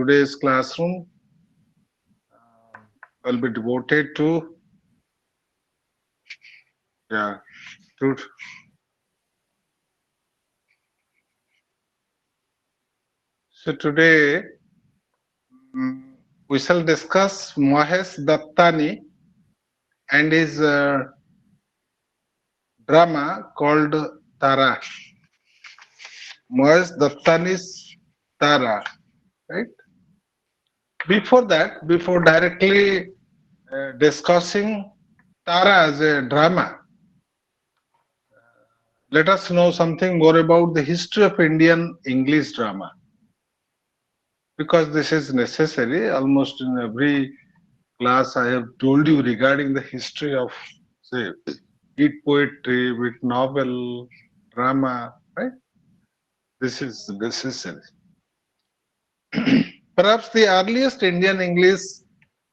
today's classroom will be devoted to, yeah, to, so today we shall discuss Mahesh Dattani and his drama called Tara. Mahesh Dattani's Tara, right? Before that, before directly discussing Tara as a drama, let us know something more about the history of Indian English drama, because this is necessary. Almost in every class I have told you regarding the history of, say, it poetry, with novel, drama, right? This is necessary. Perhaps the earliest Indian English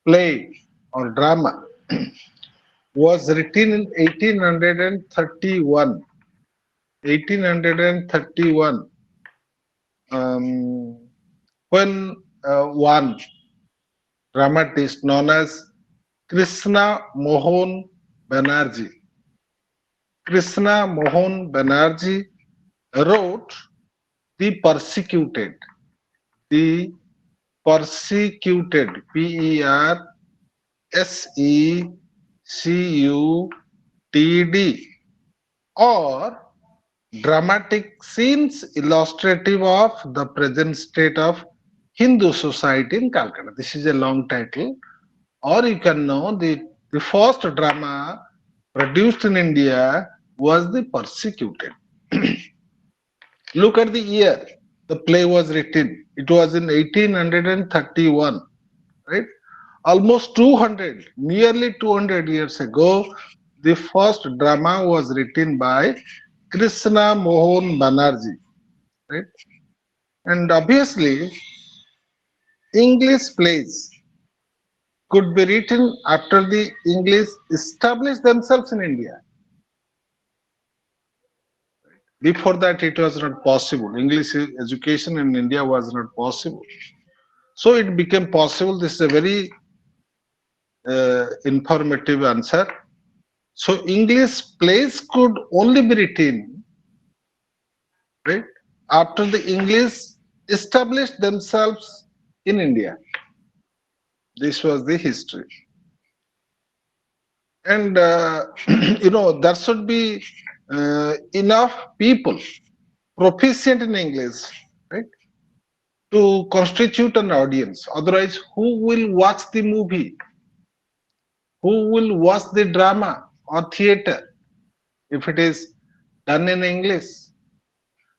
play or drama was written in 1831. 1831, um, when one dramatist known as Krishna Mohan Banerjee. Krishna Mohan Banerjee wrote The Persecuted. The Persecuted. Persecuted. Or dramatic scenes illustrative of the present state of Hindu society in Calcutta. This is a long title. Or you can know the first drama produced in India was The Persecuted. Look at the year the play was written. It was in 1831, right? Almost 200, nearly 200 years ago, the first drama was written by Krishna Mohan Banerjee, right? And obviously, English plays could be written after the English established themselves in India. Before that, it was not possible. English education in India was not possible. So it became possible. This is a very informative answer. So English plays could only be written, right, after the English established themselves in India. This was the history. And there should be enough people proficient in English, right, to constitute an audience. Otherwise, who will watch the movie? Who will watch the drama or theater if it is done in English?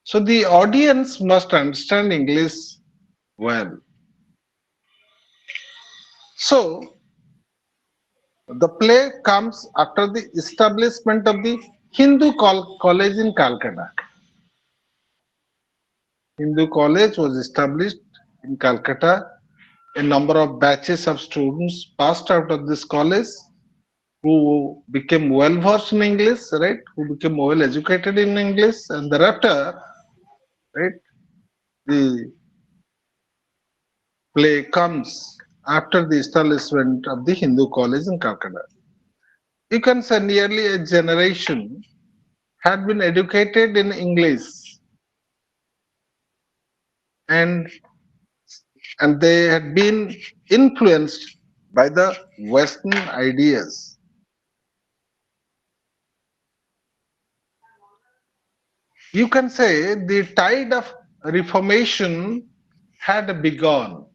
So the audience must understand English well. So the play comes after the establishment of the Hindu college in Calcutta. Hindu college was established in Calcutta. A number of batches of students passed out of this college who became well versed in English, right? Who became well educated in English, and thereafter, right, the play comes after the establishment of the Hindu college in Calcutta. You can say nearly a generation had been educated in English, and and they had been influenced by the Western ideas. You can say the tide of reformation had begun.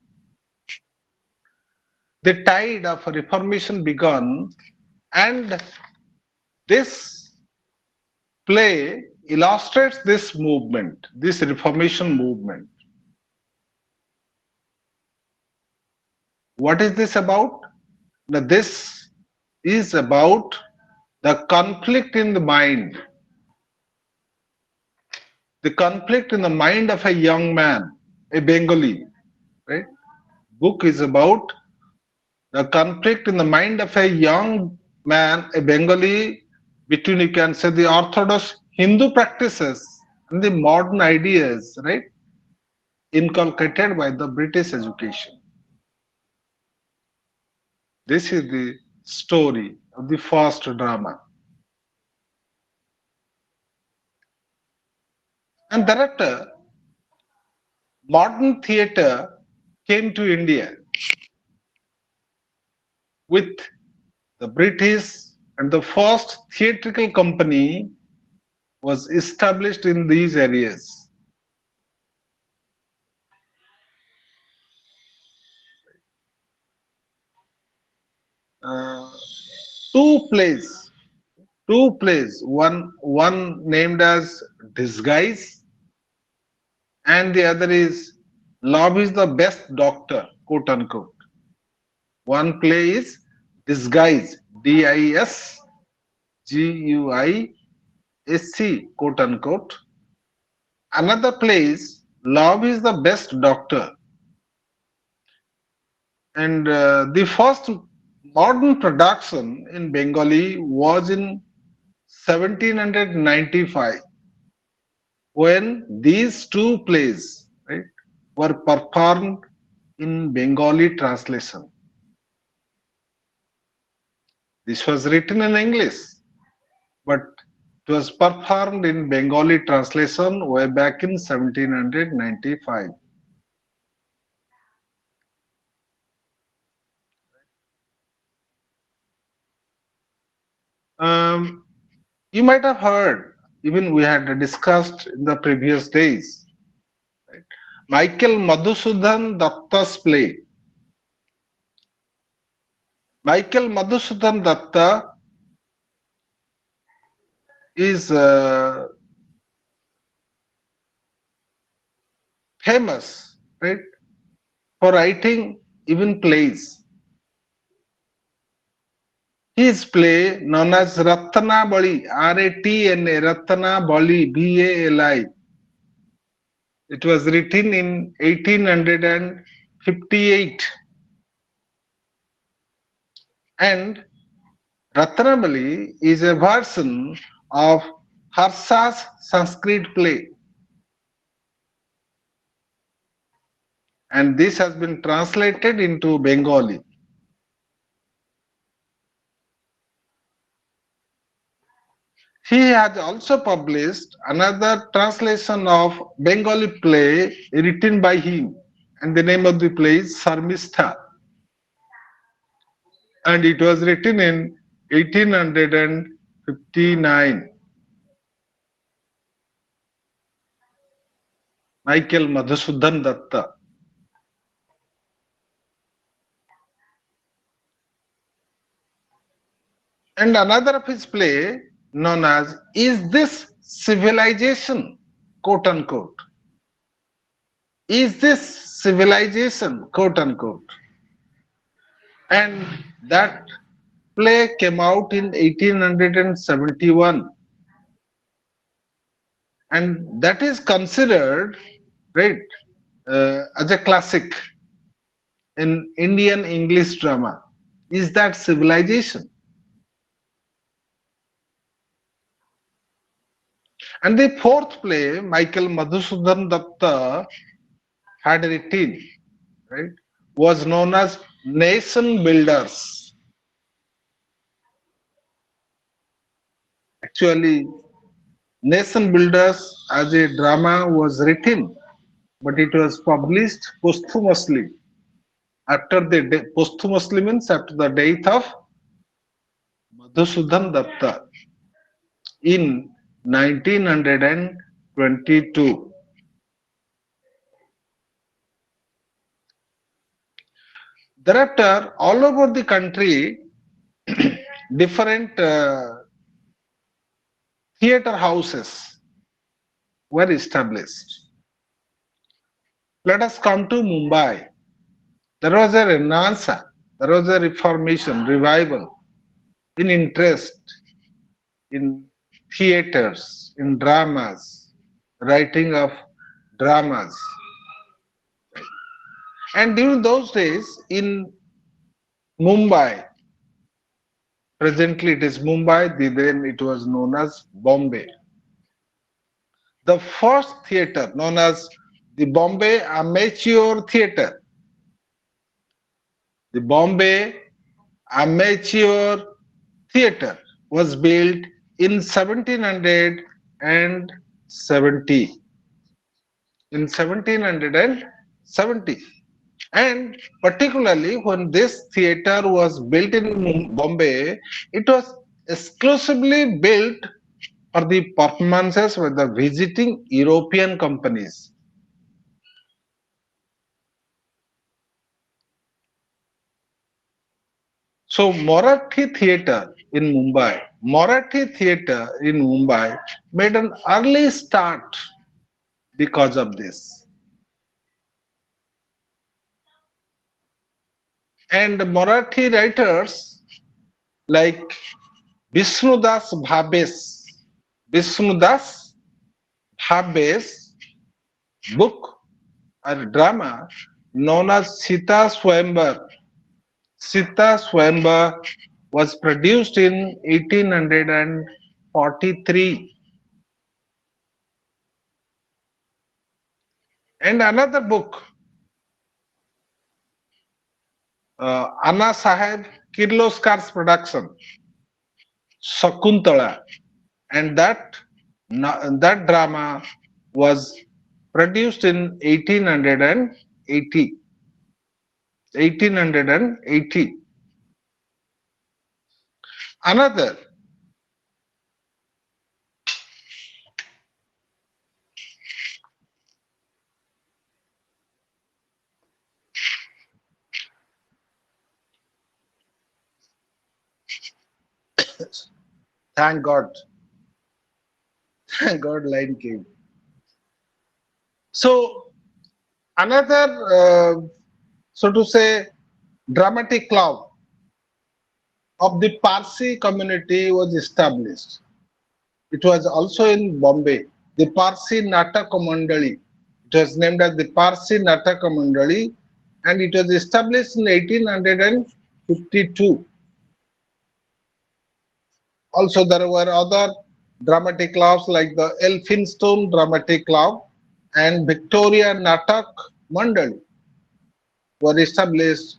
The tide of reformation begun, and this play illustrates this movement, this reformation movement. What is this about? Now, this is about the conflict in the mind, the conflict in the mind of a young man, a Bengali, right? Book is about the conflict in the mind of a young man, a Bengali, between, you can say, the orthodox Hindu practices and the modern ideas, right? inculcated by the British education. This is the story of the first drama. And thereafter, modern theatre came to India with the British, and the first theatrical company was established in these areas. Uh, two plays, one named as Disguise, and the other is Love is the Best Doctor, quote unquote. One play is Disguise, Disguisc, quote unquote. Another play is Love is the Best Doctor. And the first modern production in Bengali was in 1795 when these two plays, right, were performed in Bengali translation. This was written in English, but it was performed in Bengali translation way back in 1795. Um, you might have heard, even we had discussed in the previous days, right? Michael Madhusudan Datta's play. Michael Madhusudan Datta is famous, right, for writing even plays. His play known as Ratnabali, Ratna, Ratnabali, Bali. It was written in 1858, and Ratnabali is a version of Harsa's Sanskrit play, and this has been translated into Bengali. He has also published another translation of Bengali play written by him, and the name of the play is Sarmistha, and it was written in 1859. Michael Madhusudan Datta. And another of his play known as Is This Civilization? Quote unquote. Is this civilization? Quote unquote. And that play came out in 1871, and that is considered, right, as a classic in Indian English drama. Is that civilization? And the fourth play Michael Madhusudan Datta had written, right, was known as Nation Builders. Actually, Nation Builders as a drama was written, but it was published posthumously after posthumously means after the death of Madhusudan Datta in 1922. Thereafter, all over the country, different theatre houses were established. Let us come to Mumbai. There was a renaissance, there was a reformation, revival in interest in theatres, in dramas, writing of dramas. And during those days in Mumbai, presently it is Mumbai, then it was known as Bombay. The first theatre known as The Bombay Amateur Theatre. The Bombay Amateur Theatre was built in 1770. In 1770. And particularly when this theatre was built in Bombay, it was exclusively built for the performances with the visiting European companies. So Marathi theatre in Mumbai made an early start because of this. And Marathi writers like Vishnudas Bhabes, Vishnudas Bhabes book or drama known as Sita Swayamvar was produced in 1843. And another book, Anna Saheb Kirloskar's production, Sakuntala, and that drama was produced in 1880. 1880. Another, thank God, thank God, line came. So another, so to say, dramatic club of the Parsi community was established. It was also in Bombay. The Parsi Nataka Mandali. It was named as the Parsi Nataka Mandali, and it was established in 1852. Also, there were other dramatic clubs like the Elphinstone Dramatic Club and Victoria Natak Mandal were established.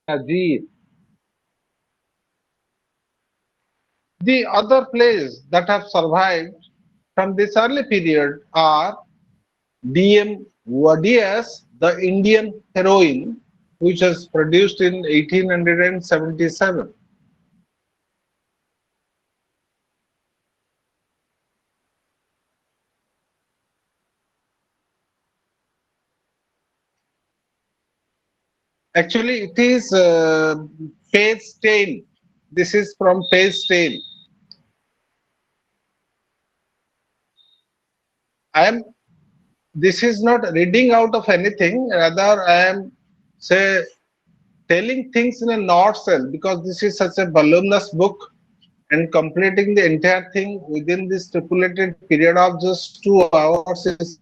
The other plays that have survived from this early period are D.M. Wadia's The Indian Heroine, which was produced in 1877. Actually, it is page 10. This is from page 10. I am. This is not reading out of anything. Rather, I am say telling things in a nutshell because this is such a voluminous book, and completing the entire thing within this stipulated period of just 2 hours is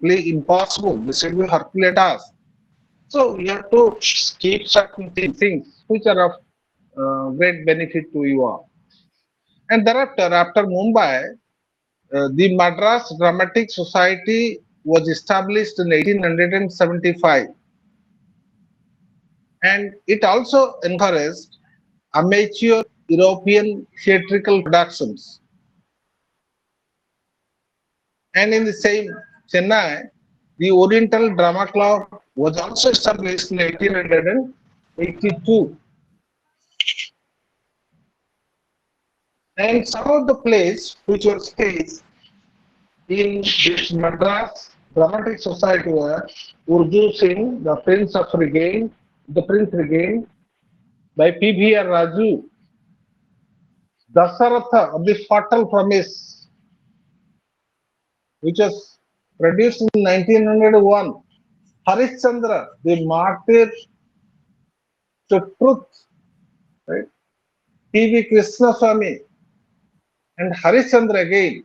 simply impossible. This will be Herculean task. So you have to keep certain things which are of great benefit to you all. And thereafter, after Mumbai, the Madras Dramatic Society was established in 1875, and it also encouraged amateur European theatrical productions. And in the same Chennai, the Oriental Drama Club was also established in 1882. And some of the plays which were staged in this Madras Dramatic Society were Urdu Singh, The Prince Regained by P.V.R. Raju, Dasaratha of the Fatal Promise, which was produced in 1901. Harishchandra, the martyr to truth, right? T.V. Krishnaswamy and Harishchandra again.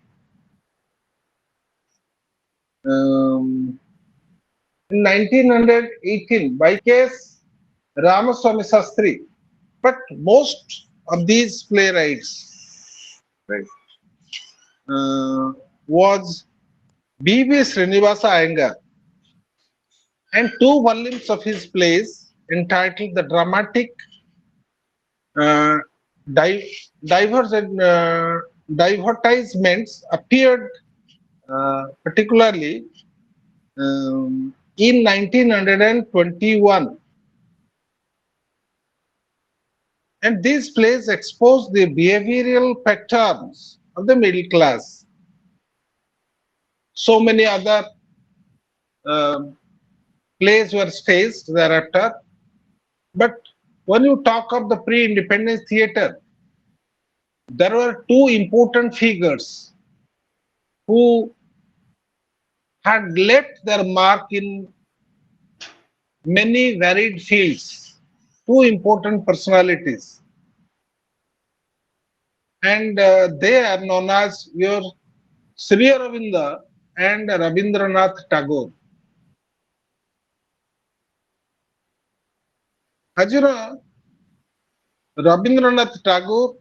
Um, in 1918, by case Ramaswamy Sastry. But most of these playwrights, right, was B.B. Srinivasa Iyengar, and two volumes of his plays entitled The Dramatic uh, Di- Divergent, Divertisements appeared particularly in 1921, and these plays expose the behavioral patterns of the middle class. So many other um plays were staged thereafter, but when you talk of the pre-independence theatre, there were two important figures who had left their mark in many varied fields, two important personalities, and they are known as your Sri Aurobindo and Rabindranath Tagore. As you know, Rabindranath Tagore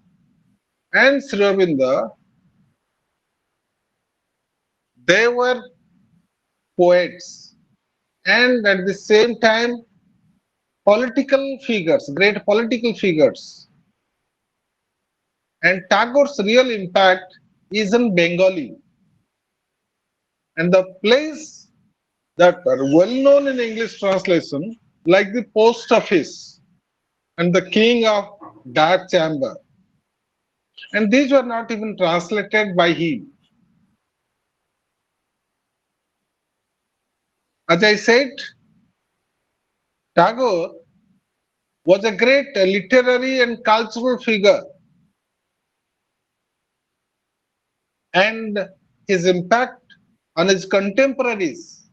and Sri Aurobindo, they were poets and at the same time political figures, great political figures. And Tagore's real impact is in Bengali. And the plays that are well known in English translation, like The Post Office and The King of Dark Chamber. And these were not even translated by him. As I said, Tagore was a great literary and cultural figure, and his impact on his contemporaries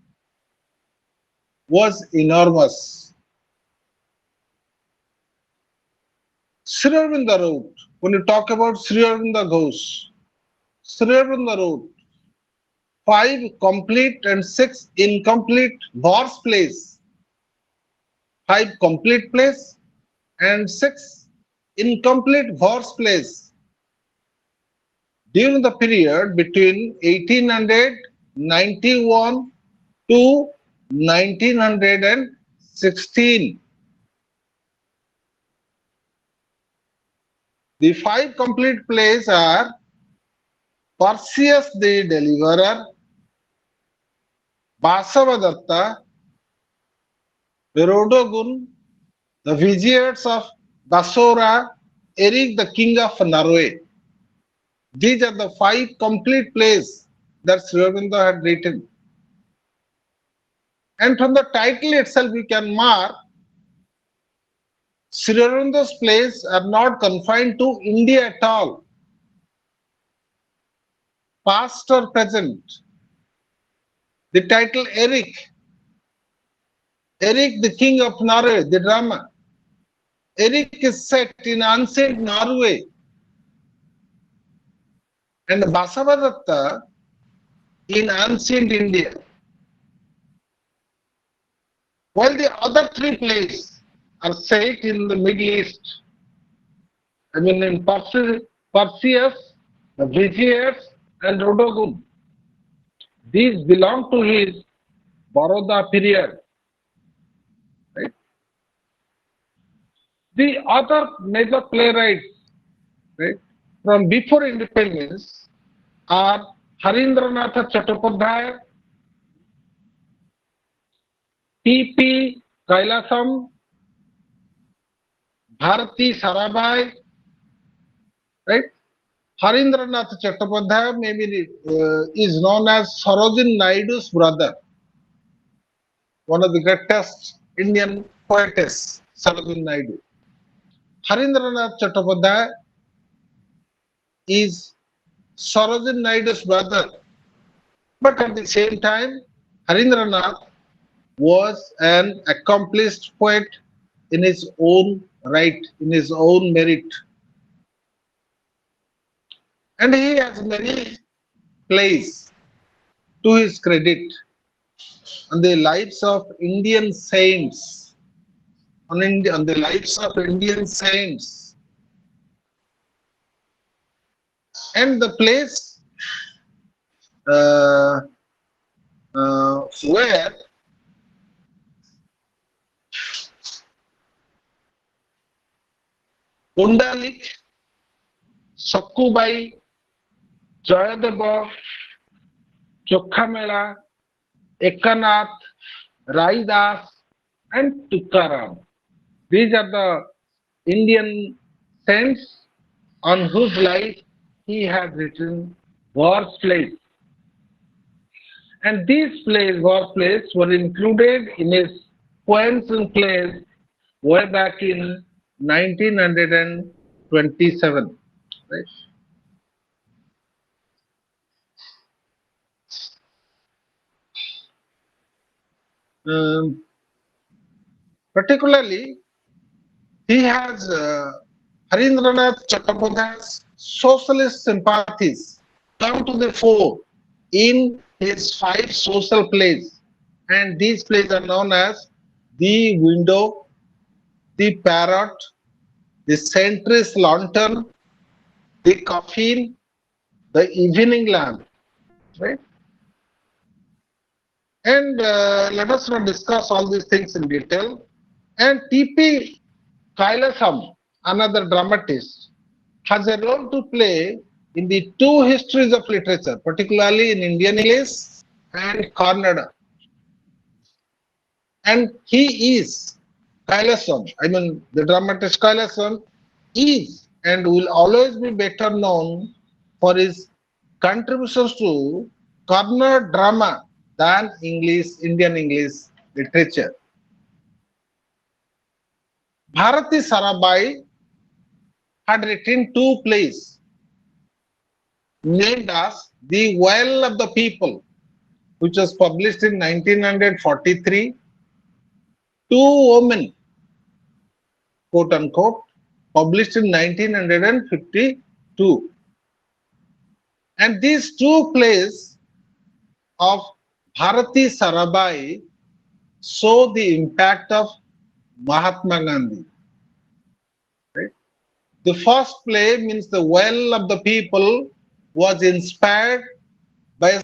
was enormous. Sri Aurobindo wrote, when you talk about Sri Aurobindo Ghosh, Sri Aurobindo wrote five complete and six incomplete verse plays, five complete plays and six incomplete verse plays during the period between 1891 to 1916. The five complete plays are Perseus the Deliverer, Basavadatta, Virodogun, the Viziers of Basora, Eric the King of Norway. These are the five complete plays that Sri Aurobindo had written. And from the title itself, we can mark Sri Aurobindo's plays are not confined to India at all, past or present. The title Eric, Eric the King of Norway, the drama. Eric is set in ancient Norway, and Basavadatta in ancient India. While the other three plays are set in the Middle East, I mean in Perseus, the Viziers, and Rodogun. These belong to his Baroda period. Right? The other major playwrights, right, from before independence are Harindranath Chattopadhyay, T.P. Kailasam, Bharati Sarabhai, right? Harindranath Chattopadhyay maybe is known as Sarojin Naidu's brother, one of the greatest Indian poetess, Sarojin Naidu. Harindranath Chattopadhyay is Sarojin Naidu's brother. But at the same time, Harindranath was an accomplished poet in his own right, in his own merit. And he has many plays to his credit on the lives of Indian saints, on the lives of Indian saints. And the plays uh, where Pundalik, Sakkubai, Jayadeva, Chokhamela, Ekanath, Raidas, and Tukaram. These are the Indian saints on whose life he has written verse plays. And these plays, verse plays, were included in his poems and plays way back in 1927. Right? Um, Particularly, he has Harindranath Chattopadhyay's socialist sympathies come to the fore in his five social plays, and these plays are known as The Window, The Parrot, The Sentry's Lantern, The Coffin, The Evening Lamp. Right? And let us now discuss all these things in detail. And T.P. Kailasam, another dramatist, has a role to play in the two histories of literature, particularly in Indian English and Kannada. And he is Kailasam, I mean, the dramatist Kailasam is and will always be better known for his contributions to Kannada drama than Indian English literature. Bharati Sarabhai had written two plays named as The Well of the People, which was published in 1943, Two Women, quote unquote, published in 1952. And these two plays of Bharati Sarabhai show the impact of Mahatma Gandhi. Right? The first play means The Well of the People was inspired by a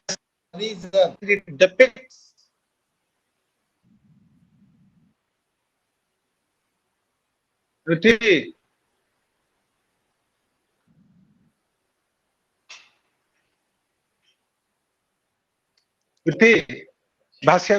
reason. It depicts it, it, भाष्य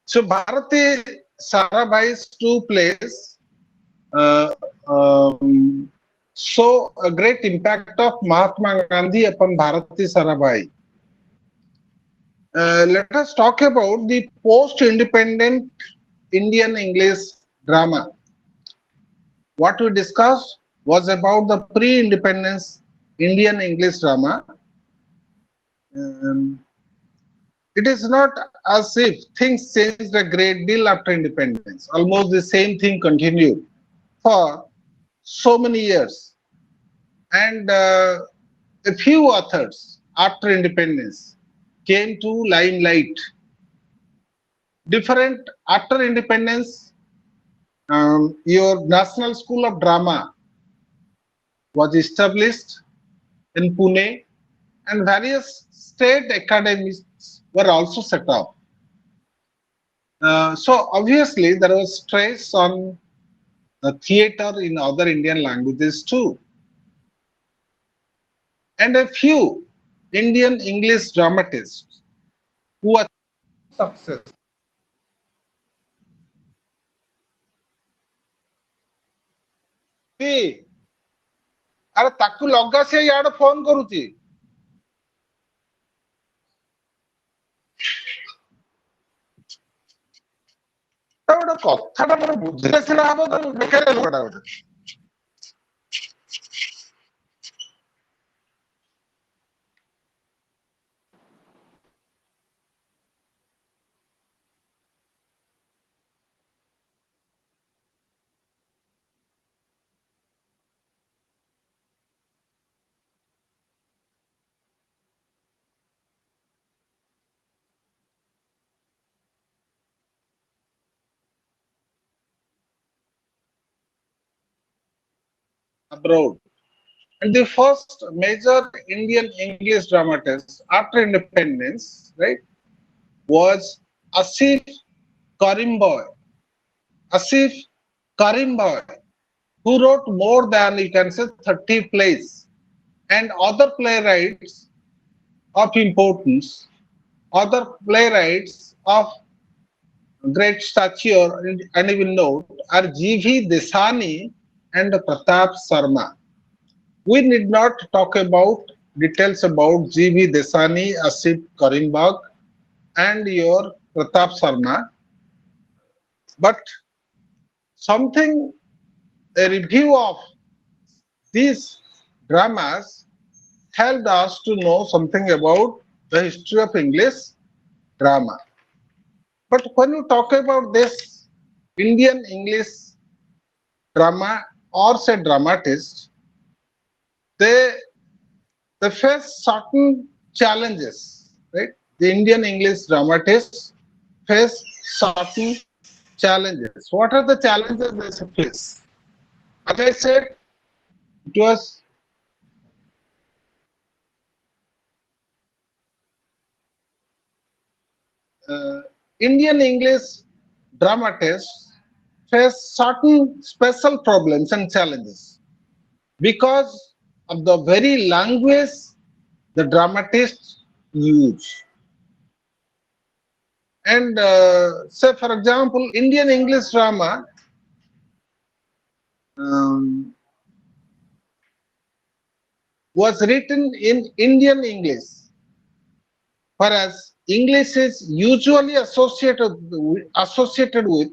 So Bharati Sarabhai's two plays uh, um, show a great impact of Mahatma Gandhi upon Bharati Sarabhai. Let us talk about the post-independent Indian English drama. What we discussed was about the pre-independence Indian English drama. Um, it is not as if things changed a great deal after independence. Almost the same thing continued for so many years. And a few authors after independence came to limelight. Different after independence, your National School of Drama was established in Pune, and various state academies were also set up. So obviously there was stress on theatre in other Indian languages too, and a few Indian English dramatists who are success. See, ଆରେ ତାକୁ ଲଗା, ସେ ଇଆଡେ phone କରୁଛି। ତ ଗୋଟେ କଥାଟା ମୋର ବୁଝିଲେ ସିନା ହବ, ତ ବେକାରିଆ ଲୋକଟା ଗୋଟେ। Abroad. And the first major Indian English dramatist after independence, right, was Asif Karimboy. Asif Karimboy, who wrote more than, you can say, 30 plays, and other playwrights of importance, other playwrights of great stature and even note are G.V. Desani and Pratap Sarma. We need not talk about details about G.V. Desani, Asif Karimbag, and your Pratap Sarma, but something, a review of these dramas helped us to know something about the history of English drama. But when you talk about this Indian English drama or say dramatist, they they face certain challenges, right? The Indian English dramatists face certain challenges. What are the challenges they face? As I said, it was Indian English dramatists face certain special problems and challenges because of the very language the dramatists use. And say, for example, Indian English drama um, was written in Indian English, whereas English is usually associated with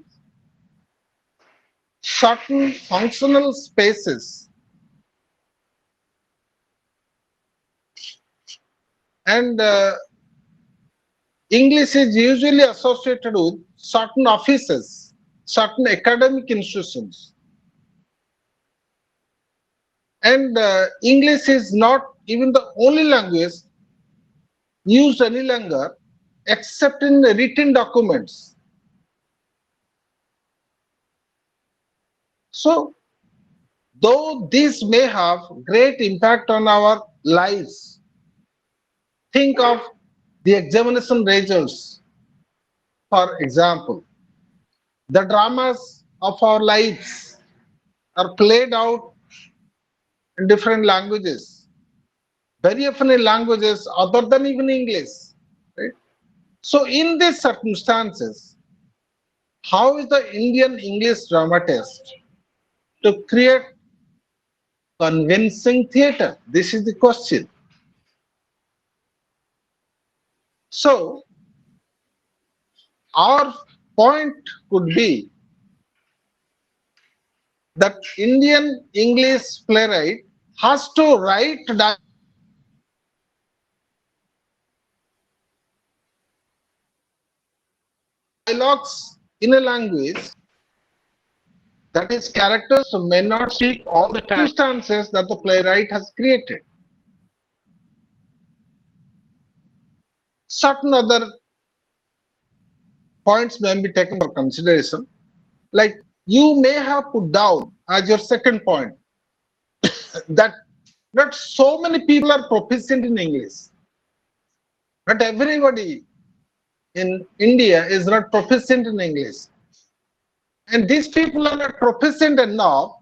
certain functional spaces, and English is usually associated with certain offices, certain academic institutions, and English is not even the only language used any longer except in written documents. So, though this may have great impact on our lives, think of the examination results, for example. The dramas of our lives are played out in different languages, very often in languages other than even English. Right? So, in these circumstances, how is the Indian English dramatist to create convincing theatre? This is the question. So, our point could be that Indian English playwright has to write dialogues in a language that his characters may not speak all the time. Circumstances that the playwright has created. Certain other points may be taken for consideration, like you may have put down as your second point that not so many people are proficient in English. Not everybody in India is not proficient in English. And these people are not proficient enough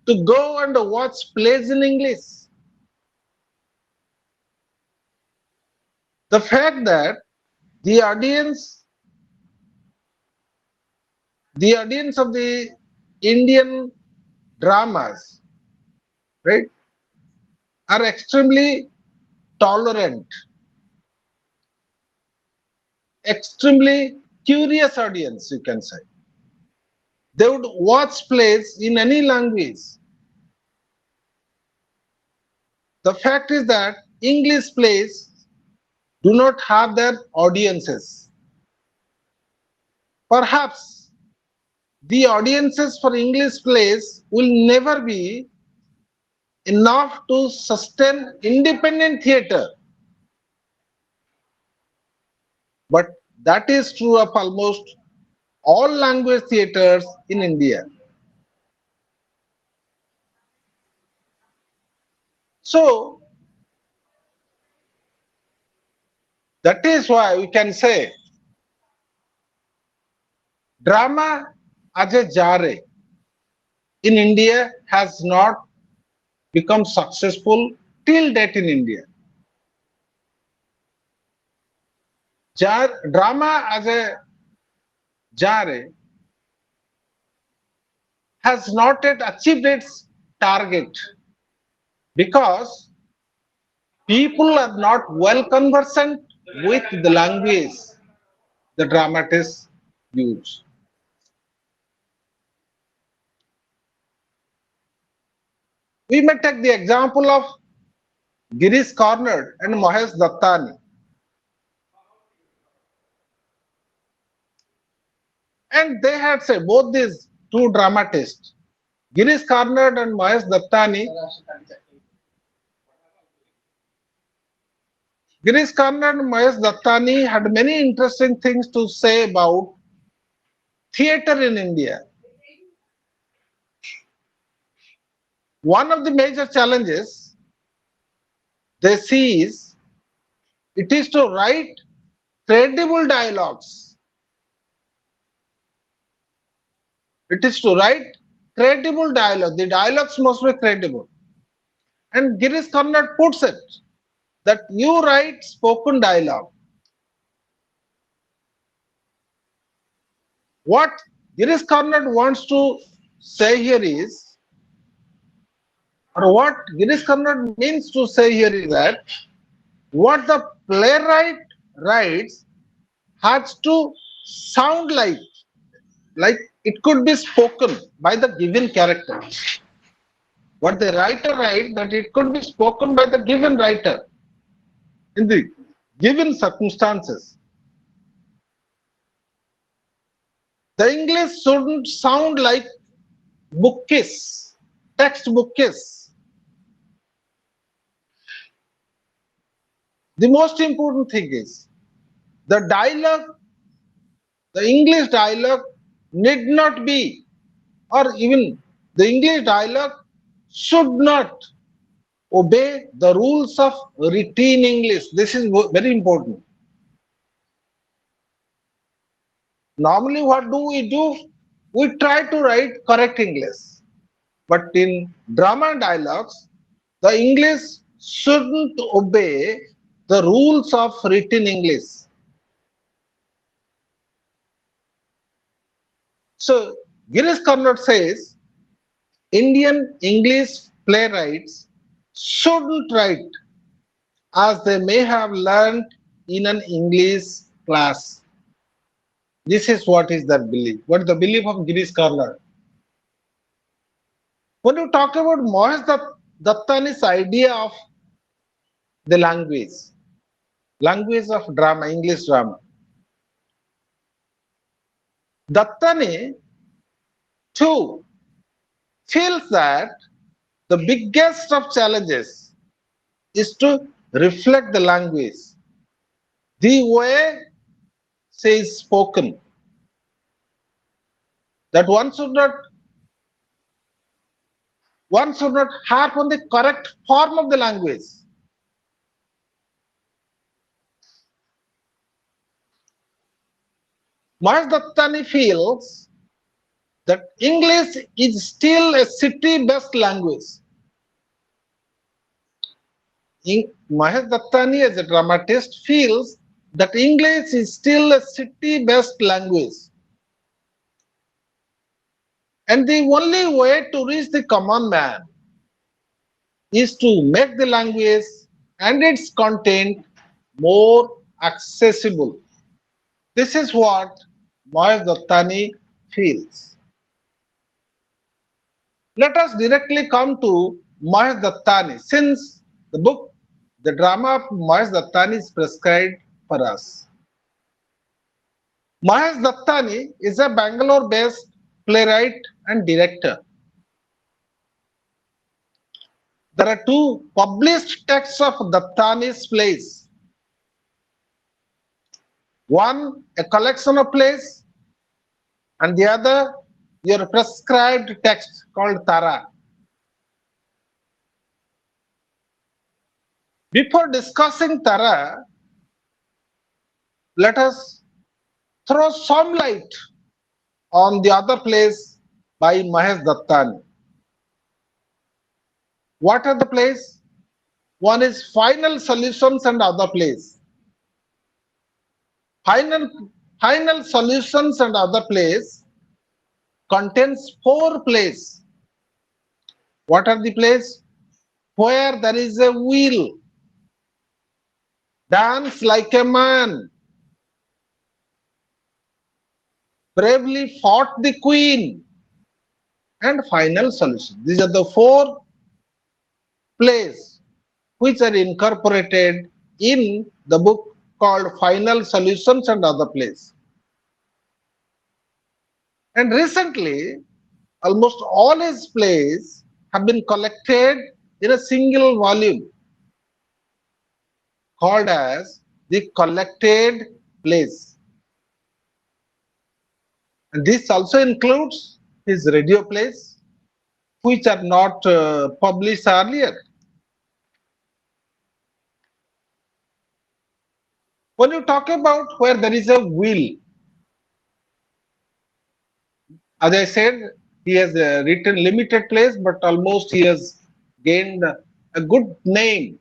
to go and watch plays in English. The fact that the audience, the audience of the Indian dramas, right? are extremely tolerant, extremely curious audience, you can say. They would watch plays in any language. The fact is that English plays do not have their audiences. Perhaps the audiences for English plays will never be enough to sustain independent theatre. But that is true of almost all language theatres in India. So that is why we can say drama as a genre in India has not become successful till date in India. Drama as a genre has not yet achieved its target because people are not well conversant with the language the dramatists use. We may take the example of Girish Karnad and Mahesh Dattani. And they had said, both these two dramatists, Girish Karnad and Mahesh Dattani, Girish Karnad and Mahesh Dattani had many interesting things to say about theatre in India. One of the major challenges they see is it is to write credible dialogues. It is to write credible dialogue. The dialogues must be credible. And Girish Karnad puts it that you write spoken dialogue. What Girish Karnad wants to say here is, or what Girish Karnad means to say here is that what the playwright writes has to sound like it could be spoken by the given character. What the writer writes, that it could be spoken by the given writer in the given circumstances. The English shouldn't sound like bookish, textbookish. The most important thing is the dialogue, the English dialogue need not be, or even the English dialogue should not obey the rules of routine English. This is very important. Normally, what do? We try to write correct English. But in drama dialogues, the English shouldn't obey the rules of written English. So, Girish Karnad says Indian English playwrights shouldn't write as they may have learned in an English class. This is what is their belief. What is the belief of Girish Karnad? When you talk about Mohesh Dattani's idea of the language of drama, English drama, Dattani too feels that the biggest of challenges is to reflect the language, the way say is spoken, that one should not harp on the correct form of the language. Mahesh Dattani feels that English is still a city-based language. Mahesh Dattani as a dramatist feels that English is still a city-based language. And the only way to reach the common man is to make the language and its content more accessible. This is what Moez Dattani feels. Let us directly come to Moez Dattani, since the book, the drama of Moez Dattani is prescribed for us. Moez Dattani is a Bangalore-based playwright and director. There are two published texts of Dattani's plays. One, a collection of plays, and the other, your prescribed text called Tara. Before discussing Tara, let us throw some light on the other plays by Mahesh Dattani. What are the plays? One is Final Solutions and Other Plays. Final, Final Solutions and Other Plays contains four plays. What are the plays? Where there is a will, Dance Like a Man, Bravely Fought the Queen, and Final Solution. These are the four plays which are incorporated in the book called Final Solutions and Other Plays. And recently, almost all his plays have been collected in a single volume called as the Collected Plays. And this also includes his radio plays, which are not published earlier. When you talk about where there is a will, as I said, he has written limited plays, but almost he has gained a good name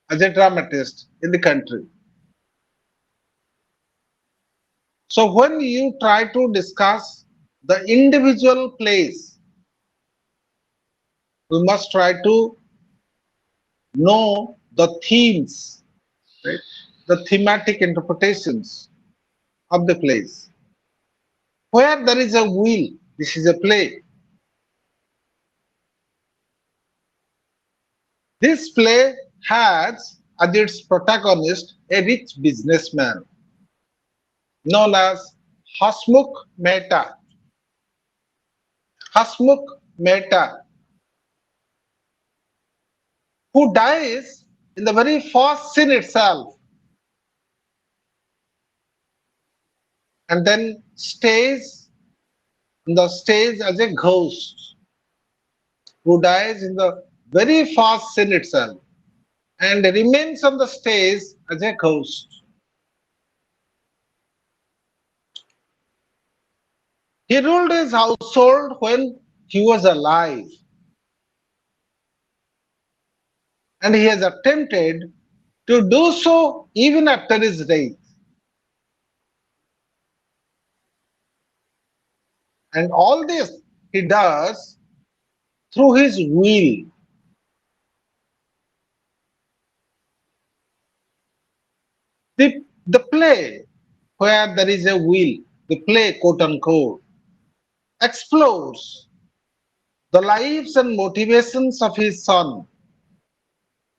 as a dramatist in the country. So when you try to discuss the individual plays, we must try to know the themes, right? The thematic interpretations of the plays. Where there is a will, this is a play. This play has as its protagonist a rich businessman known as Hasmukh Mehta. Hasmukh Mehta, who dies in the very first scene itself and then stays on the stage as a ghost, who dies in the very first scene itself and remains on the stage as a ghost. He ruled his household when he was alive, and he has attempted to do so even after his death. And all this he does through his will. The play, where there is a will, the play, quote unquote, explores the lives and motivations of his son,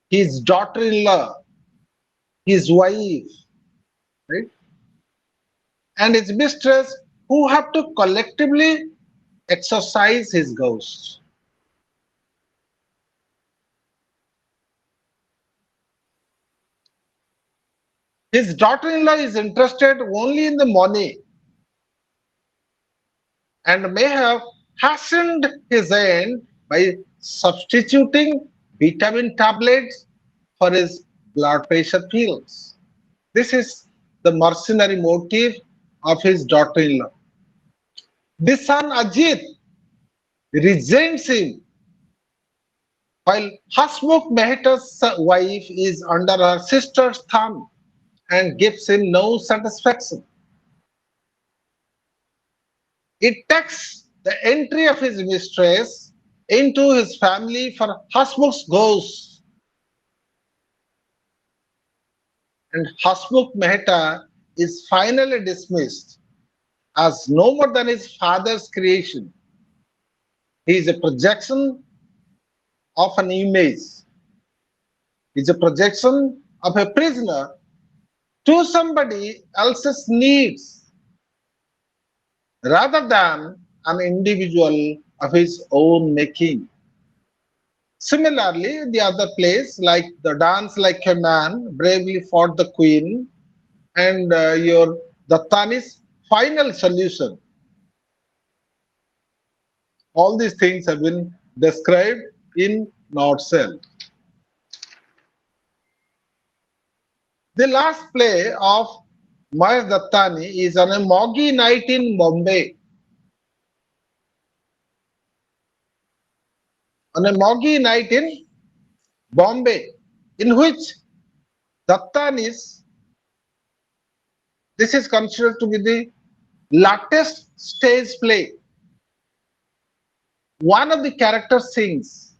his daughter in law, his wife, right? And his mistress, who have to collectively exorcise his ghost. His daughter in law is interested only in the money and may have hastened his end by substituting vitamin tablets for his blood pressure pills. This is the mercenary motive of his daughter in law. The son Ajit resents him, while Hasmukh Mehta's wife is under her sister's thumb and gives him no satisfaction. It takes the entry of his mistress into his family for Hasmukh's ghost, and Hasmukh Mehta is finally dismissed as no more than his father's creation. He is a projection of an image, he is a projection of a prisoner to somebody else's needs rather than an individual of his own making. Similarly, the other plays like the dance like a man bravely fought the queen and your Dattani's final solution. All these things have been described in Nutshell. The last play of Mahesh Dattani is on a moggy night in Bombay. On a moggy night in Bombay, in which Dattani's, this is considered to be the latest stage play. One of the characters sings,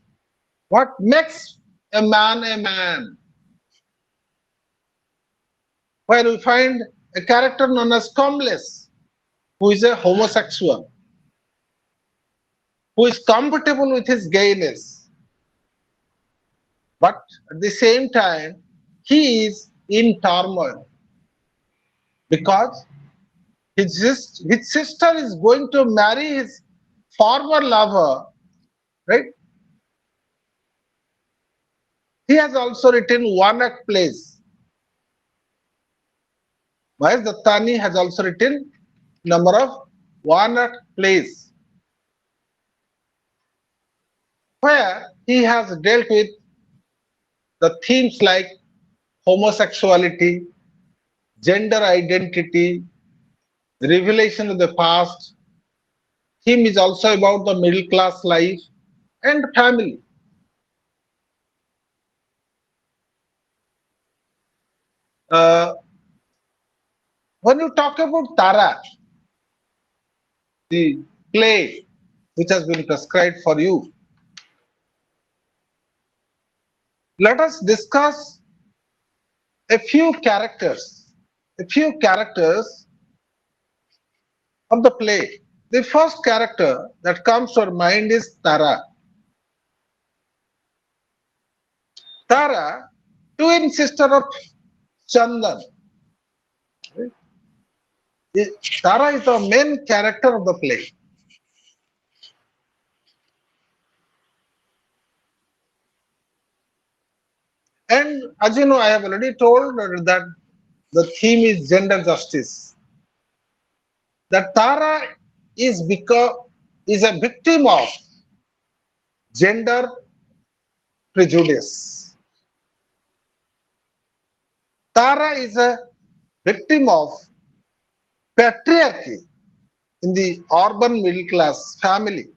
"What makes a man a man?" Where we find a character known as Comless, who is a homosexual, who is comfortable with his gayness, but at the same time, he is in turmoil because his sister is going to marry his former lover, right? He has also written one act plays. Mahesh Dattani has also written number of one act plays where he has dealt with the themes like homosexuality, gender identity, revelation of the past. Theme is also about the middle class life and family. Uh, when you talk about Tara, the play which has been prescribed for you, let us discuss a few characters, a few characters of the play. The first character that comes to our mind is Tara. Tara, twin sister of Chandan. Tara is the main character of the play. And as you know, I have already told that the theme is gender justice. That Tara is a victim of gender prejudice. Tara is a victim of patriarchy in the urban middle class family.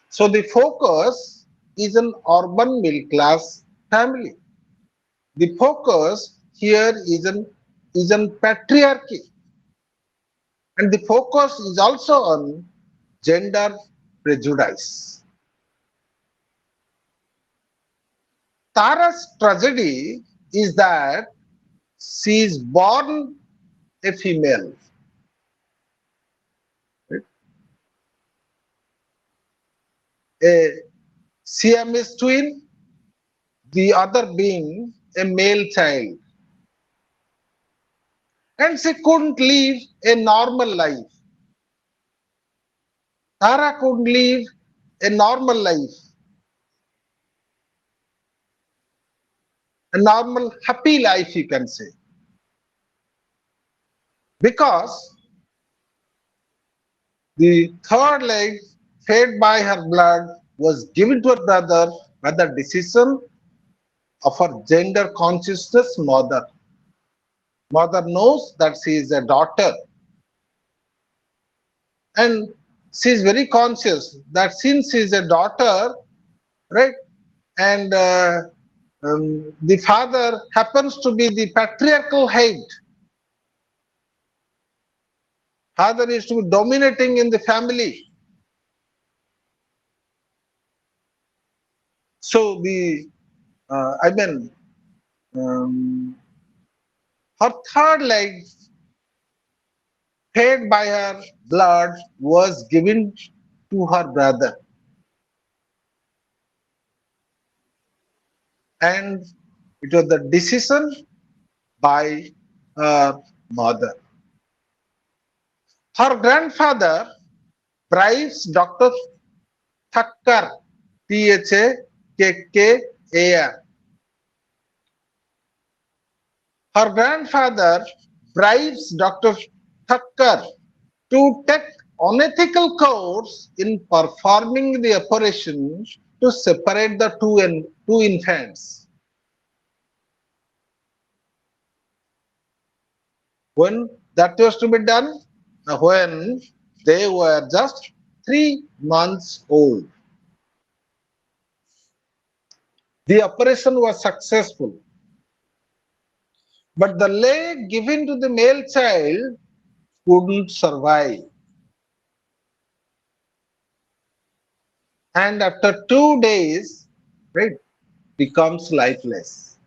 So the focus is an urban middle class family. The focus here is an patriarchy, and the focus is also on gender prejudice. Tara's tragedy is that she is born a female, right? A Siamese twin, the other being a male child, and she couldn't live a normal life. Tara couldn't live a normal life, a normal happy life, you can say, because the third leg, fed by her blood, was given to her brother by the decision of her gender consciousness mother. Mother knows that she is a daughter, and she is very conscious that since she is a daughter, right, and the father happens to be the patriarchal head, father is to be dominating in the family, So I mean, um, her third leg, fed by her blood, was given to her brother, and it was the decision by her mother. Her grandfather bribes Dr. Thakkar, Thakkar. Her grandfather bribes Dr. Thakkar to take unethical course in performing the operation to separate the two infants. When that was to be done, when they were just 3 months old. The operation was successful, but the leg given to the male child couldn't survive. And after 2 days, right, becomes lifeless.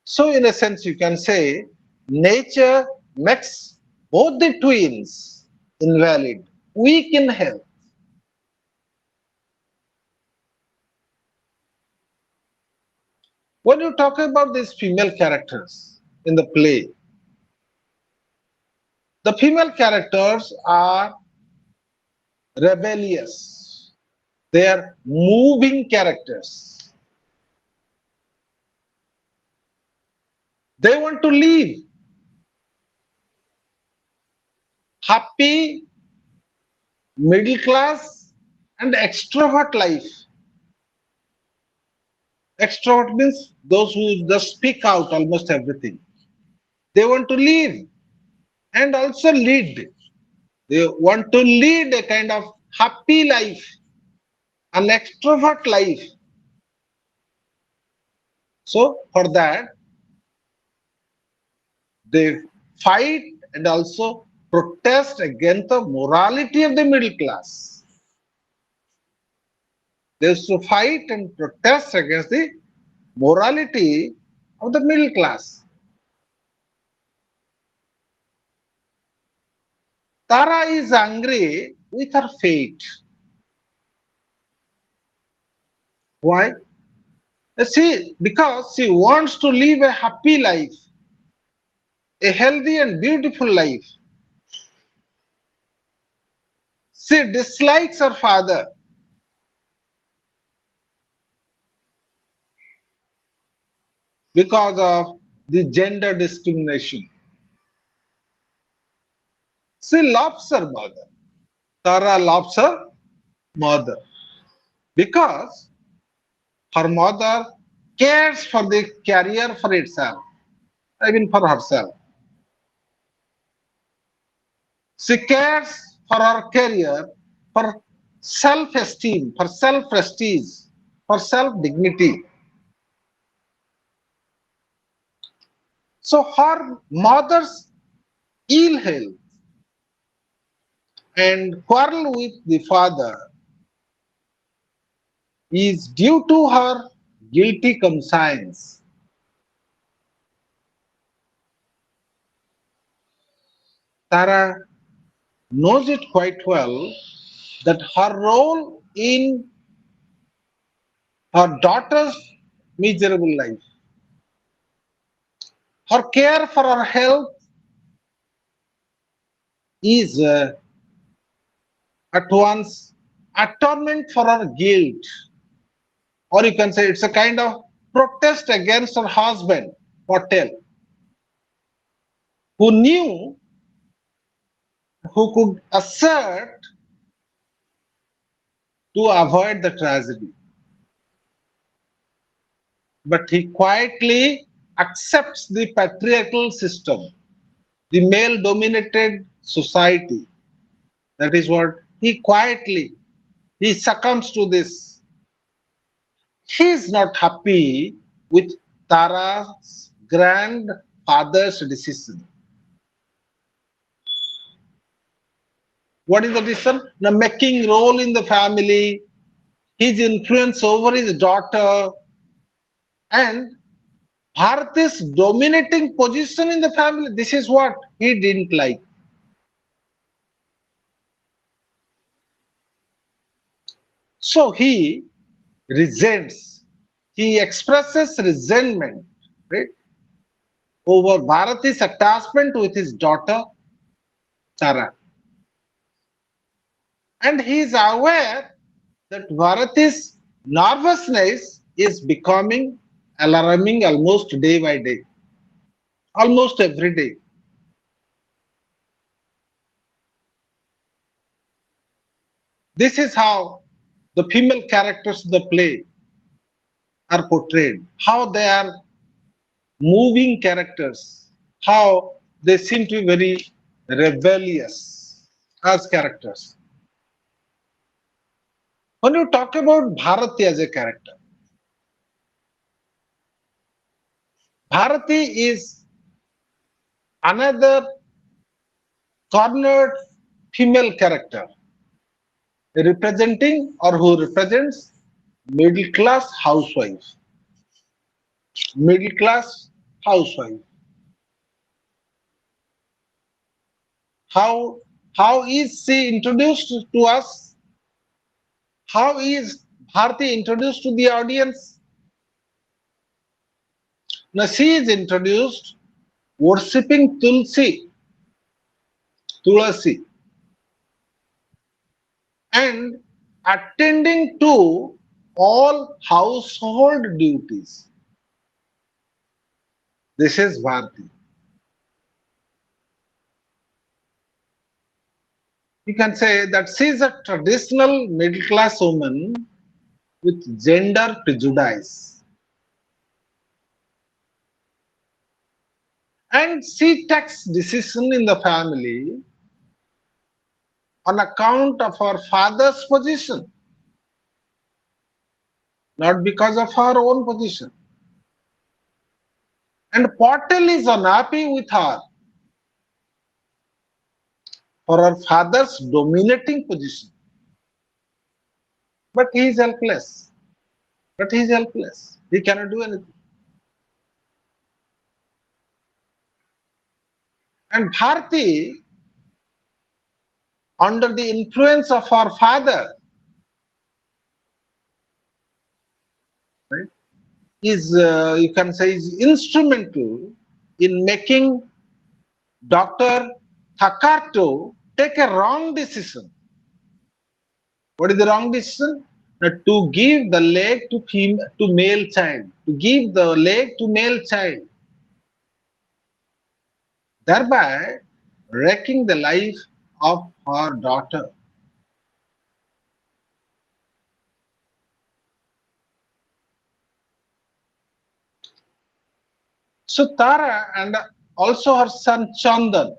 So, in a sense, you can say nature makes both the twins invalid, weak in health. When you talk about these female characters in the play, the female characters are rebellious, they are moving characters. They want to live happy, middle class, and extrovert life. Extrovert means those who just speak out almost everything. They want to live and also lead. They want to lead a kind of happy life, an extrovert life. So for that, they fight and also protest against the morality of the middle class. They used to fight and protest against the morality of the middle class. Tara is angry with her fate. Why? See, because she wants to live a happy life, a healthy and beautiful life. She dislikes her father because of the gender discrimination. She loves her mother. Tara loves her mother because her mother cares for the career for itself, I mean for herself. She cares for her career, for self-esteem, for self-prestige, for self-dignity. So her mother's ill health and quarrel with the father is due to her guilty conscience. Tara knows it quite well that her role in her daughter's miserable life, her care for her health is at once atonement for her guilt, or you can say it's a kind of protest against her husband, Patel, who knew, who could assert to avoid the tragedy. But he quietly accepts the patriarchal system, the male dominated society. That is what he quietly, he succumbs to this. He is not happy with Tara's grandfather's decision. What is the decision? The making role in the family, his influence over his daughter, and Bharati's dominating position in the family. This is what he didn't like. So he resents, he expresses resentment, right, over Bharati's attachment with his daughter Tara. And he is aware that Bharati's nervousness is becoming alarming almost day by day, almost every day. This is how the female characters in the play are portrayed, how they are moving characters, how they seem to be very rebellious as characters. When you talk about Bharati as a character, Bharati is another cornered female character representing or who represents middle class housewife. Middle class housewife. How how is she introduced to us? How is Bharati introduced to the audience? Now she is introduced worshipping Tulasi, and attending to all household duties. This is Bharati. You can say that she is a traditional middle class woman with gender prejudice. And she takes decision in the family on account of her father's position, not because of her own position. And Patel is unhappy with her for her father's dominating position. But he is helpless. But he is helpless. He cannot do anything. And Bharti, under the influence of her father, right, is you can say is instrumental in making Dr. Thakurto take a wrong decision. What is the wrong decision? To give the leg to male child, to give the leg to male child, thereby wrecking the life of her daughter. So Tara and also her son Chandan,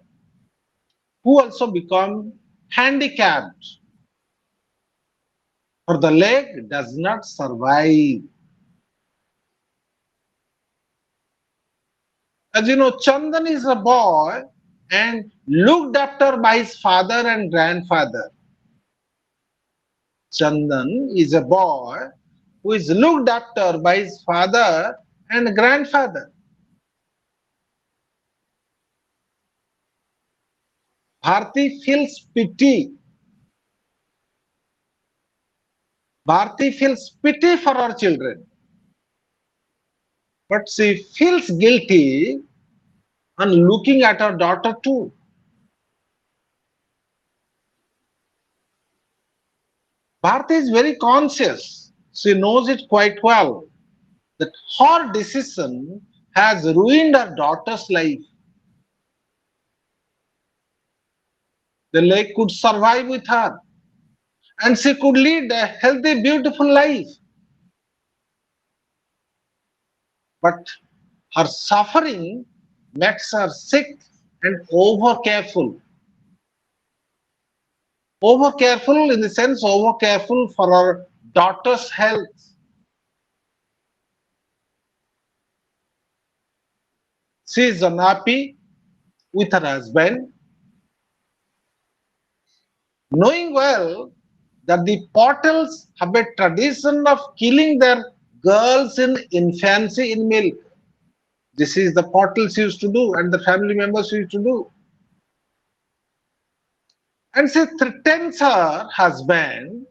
who also become handicapped, for the leg does not survive. As you know, Chandan is a boy and looked after by his father and grandfather. Chandan is a boy who is looked after by his father and grandfather. Bharti feels pity. Bharti feels pity for her children, but she feels guilty on looking at her daughter too. Bharti is very conscious. She knows it quite well that her decision has ruined her daughter's life. The leg could survive with her and she could lead a healthy, beautiful life. But her suffering makes her sick and over careful. Over careful in the sense over careful for her daughter's health. She is unhappy with her husband, knowing well that the Patels have a tradition of killing their girls in infancy in milk. This is the Patels used to do and the family members used to do. And she threatens her husband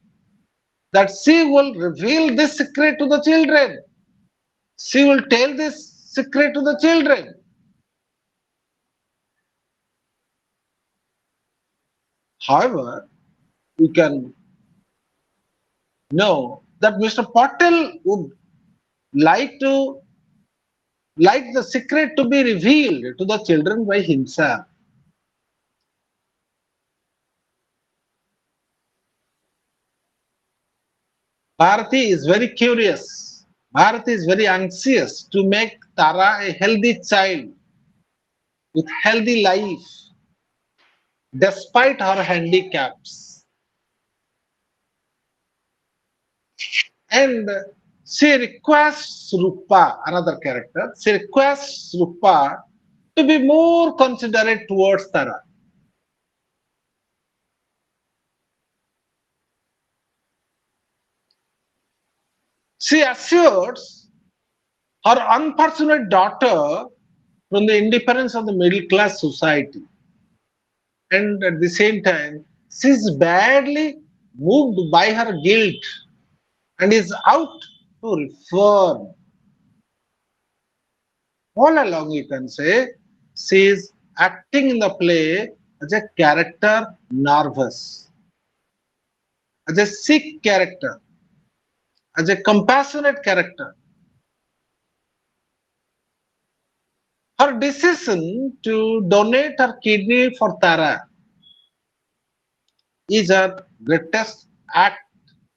that she will reveal this secret to the children. She will tell this secret to the children. However, you can know that Mr. Patel would like to like the secret to be revealed to the children by himself. Bharati is very curious. Bharati is very anxious to make Tara a healthy child with healthy life despite her handicaps. And she requests Rupa, another character, she requests Rupa to be more considerate towards Tara. She assures her unfortunate daughter from the indifference of the middle class society. And at the same time, she is badly moved by her guilt and is out to reform. All along, you can say, she is acting in the play as a character nervous, as a sick character, as a compassionate character. Her decision to donate her kidney for Tara is her greatest act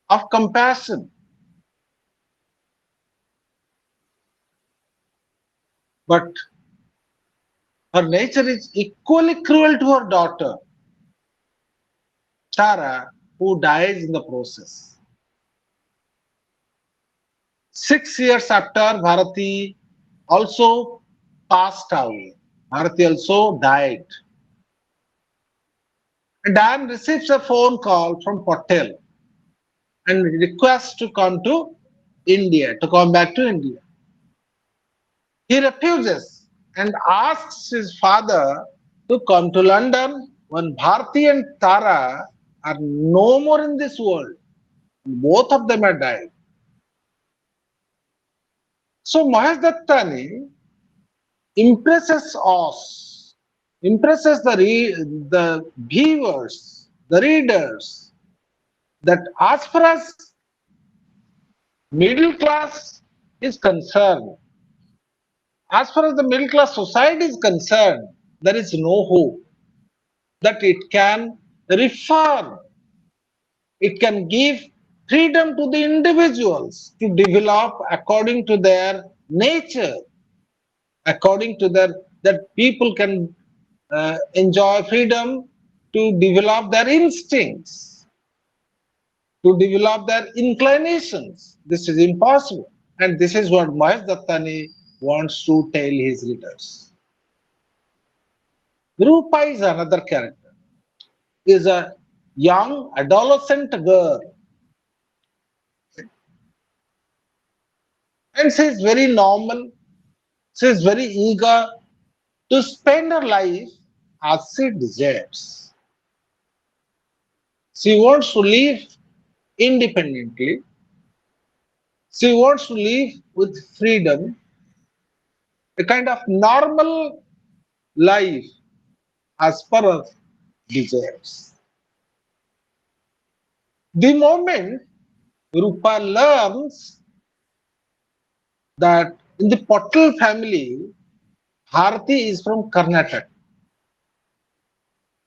of compassion. But her nature is equally cruel to her daughter, Tara, who dies in the process. 6 years after Bharati also passed away, Bharati also died. And Dan receives a phone call from Patel and requests to come to India, to come back to India. He refuses and asks his father to come to London when Bharti and Tara are no more in this world. Both of them are died. So Mahesh Dattani impresses us, impresses the viewers, the readers, that as far as middle class is concerned, as far as the middle class society is concerned, there is no hope that it can reform, it can give freedom to the individuals to develop according to their nature, according to their that people can enjoy freedom to develop their instincts, to develop their inclinations. This is impossible. And this is what Mahesh Dattani wants to tell his readers. Rupa is another character, is a young adolescent girl, and she is very normal, she is very eager to spend her life as she desires. She wants to live independently, she wants to live with freedom, a kind of normal life as per her desires. The moment Rupa learns that in the Patel family, Bharati is from Karnataka,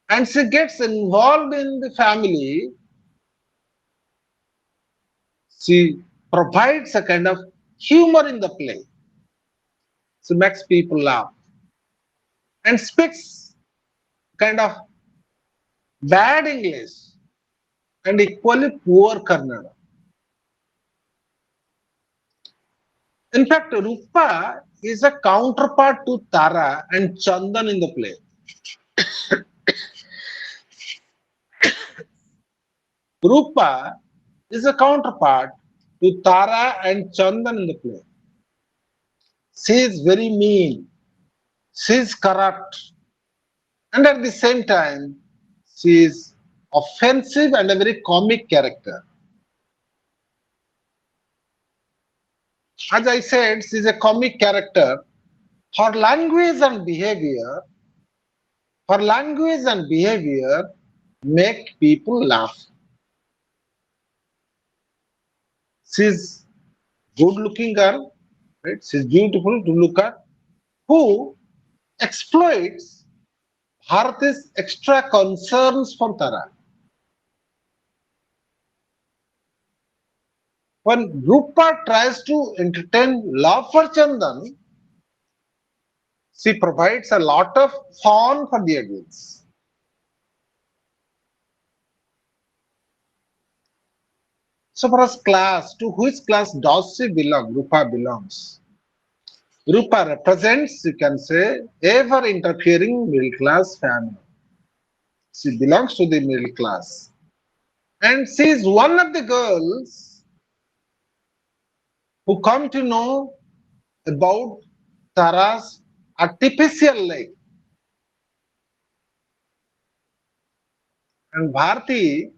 and she gets involved in the family, she provides a kind of humor in the play. She makes people laugh and speaks kind of bad English and equally poor Kannada. In fact, Rupa is a counterpart to Tara and Chandan in the play. Rupa is a counterpart to Tara and Chandan in the play. She is very mean, she is corrupt, and at the same time, she is offensive and a very comic character. As I said, she is a comic character. Her language and behavior, her language and behavior make people laugh. She's good looking girl, right? She's beautiful to look at, who exploits Bharati's extra concerns for Tara. When Rupa tries to entertain love for Chandan, she provides a lot of fun for the audience. So for us class, to which class does she belong? Rupa belongs. Rupa represents, you can say, ever interfering middle class family. She belongs to the middle class. And she is one of the girls who come to know about Tara's artificial leg. And Bharti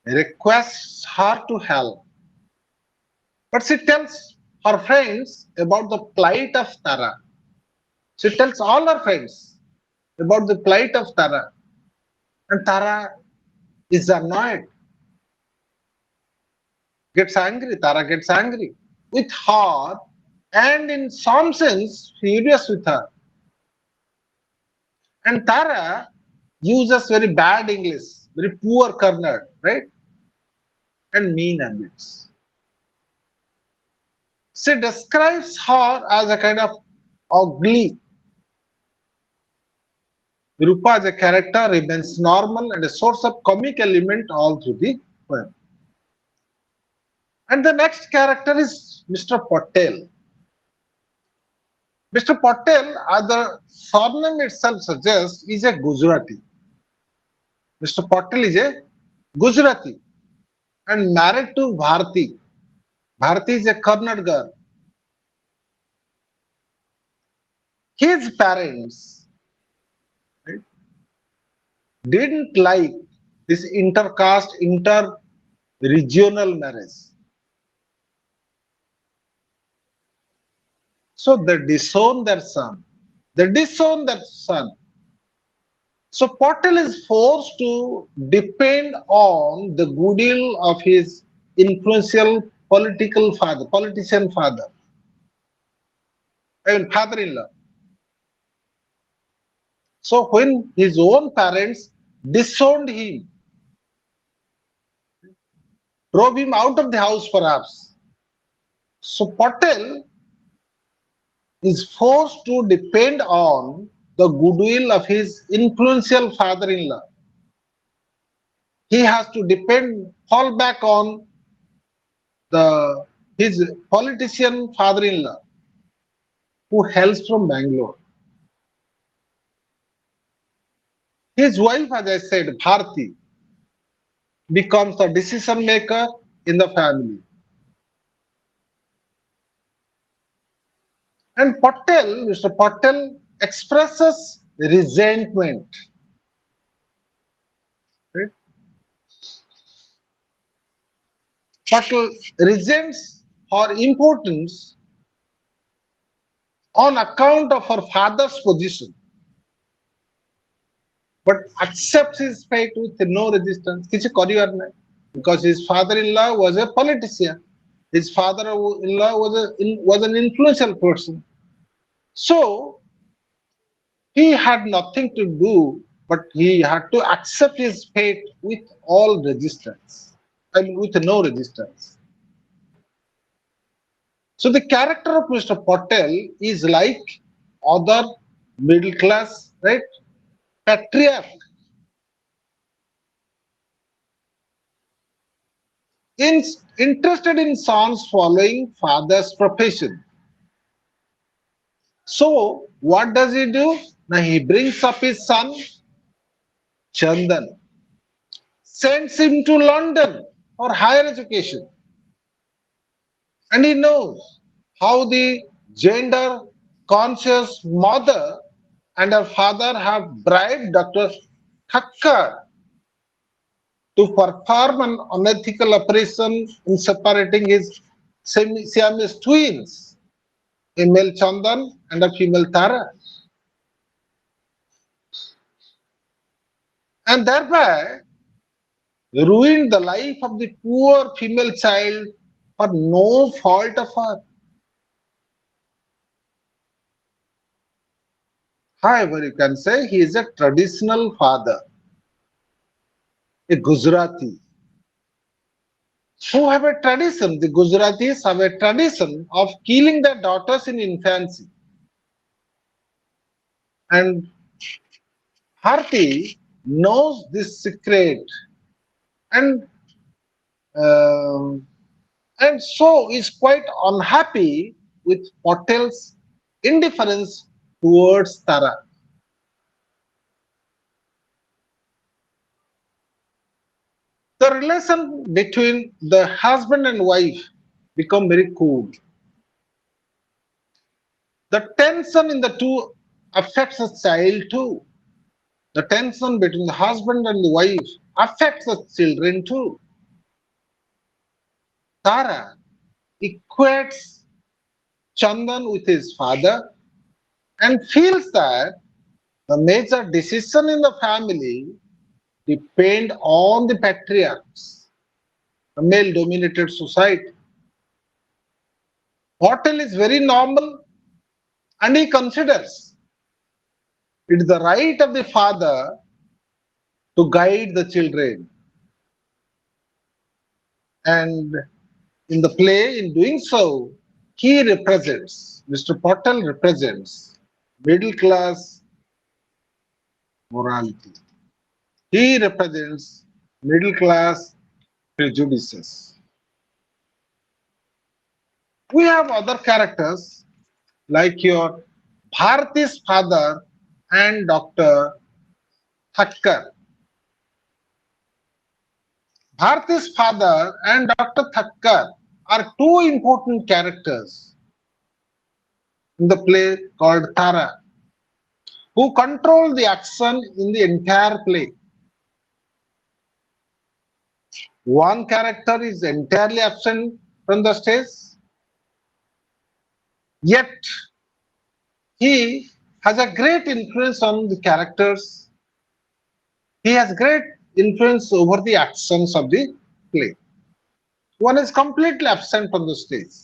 requests her to help. But she tells her friends about the plight of Tara. She tells all her friends about the plight of Tara. And Tara is annoyed, gets angry. Tara gets angry with her and in some sense furious with her. And Tara uses very bad English, very poor Kannada, right? And mean habits. She describes her as a kind of ugly. Rupa as a character remains normal and a source of comic element all through the poem. And the next character is Mr. Patel. Mr. Patel, as the surname itself suggests, is a Gujarati. Mr. Patel is a Gujarati and married to Bharti. Bharti is a Kannada girl. His parents, right, didn't like this intercaste, inter-regional marriage. So they disown their son. They disown their son. So Patel is forced to depend on the goodwill of his influential political father, politician father, and father-in-law. So when his own parents disowned him, drove him out of the house perhaps, so Patel is forced to depend on the goodwill of his influential father-in-law. He has to depend, fall back on the his politician father-in-law who hails from Bangalore. His wife, as I said, Bharti, becomes the decision maker in the family. And Patel, Mr. Patel expresses resentment. Right? Patel resents her importance on account of her father's position, but accepts his fate with no resistance. କିଛି କରିବାର ନାହିଁ. Because his father-in-law was a politician. His father-in-law was an influential person. So he had nothing to do, but he had to accept his fate with all resistance. I mean, with no resistance. So the character of Mr. Patel is like other middle class, right? Patriarch, in, interested in sons following father's profession. So what does he do? Now he brings up his son Chandan, sends him to London for higher education. And he knows how the gender conscious mother and her father have bribed Dr. Thakkar to perform an unethical operation in separating his Siamese twins, a male Chandan and a female Tara, and thereby ruined the life of the poor female child for no fault of her. However, you can say he is a traditional father, a Gujarati, who have a tradition. The Gujaratis have a tradition of killing their daughters in infancy. And Harti knows this secret and um, and so is quite unhappy with Patel's indifference towards Tara. The relation between the husband and wife become very cool. The tension in the two affects the child too. The tension between the husband and the wife affects the children too. Tara equates Chandan with his father and feels that the major decision in the family depend on the patriarchs, the male dominated society. Hotel is very normal and he considers it is the right of the father to guide the children. And in the play, in doing so, he represents, Mr. Patel represents middle class morality. He represents middle class prejudices. We have other characters like your Bharati's father and Dr. Thakkar. Bharati's father and Dr. Thakkar are two important characters in the play called Tara, who control the action in the entire play. One character is entirely absent from the stage, yet he has a great influence on the characters. He has great influence over the actions of the play. One is completely absent from the stage.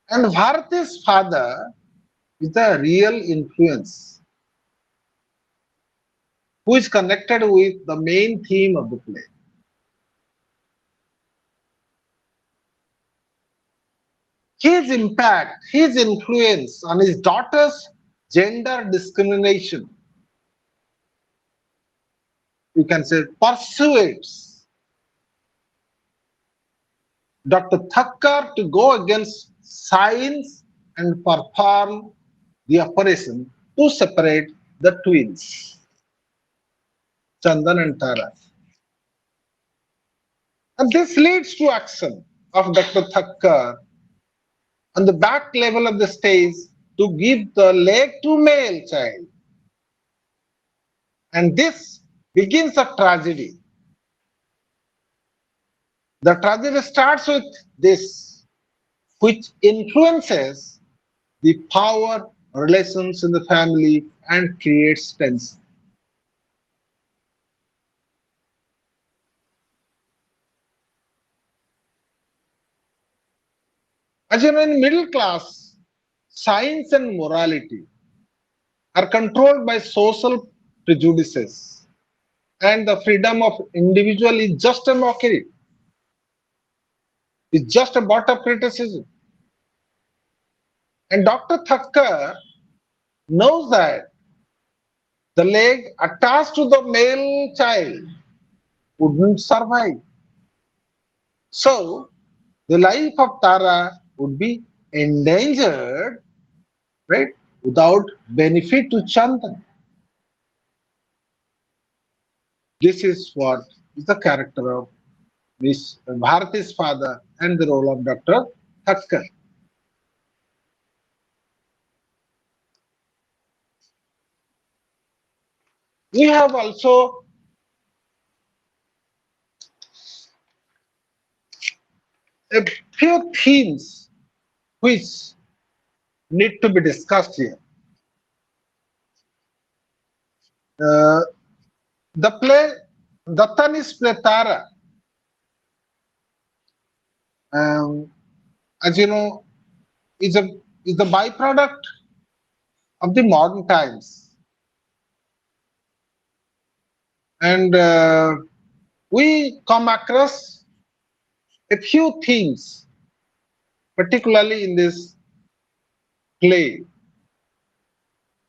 And Bharati's father is the real influence who is connected with the main theme of the play. His impact, his influence on his daughter's gender discrimination, you can say, persuades Dr. Thakkar to go against science and perform the operation to separate the twins, Chandan and Tara. And this leads to action of Dr. Thakkar on the back level of the stage to give the leg to male child. And this begins a tragedy. The tragedy starts with this, which influences the power relations in the family and creates tension. As you know, in middle class, science and morality are controlled by social prejudices, and the freedom of individual is just a mockery. It's just a bottom criticism. And Dr. Thakkar knows that the leg attached to the male child wouldn't survive. So the life of Tara would be endangered, right, without benefit to Chandan. This is what is the character of Miss Bharati's father and the role of Dr. Thakkar. We have also a few themes which need to be discussed here. Uh, the play Dattani's play Tara, um, as you know, is a is the byproduct of the modern times, and we come across a few themes, particularly in this play.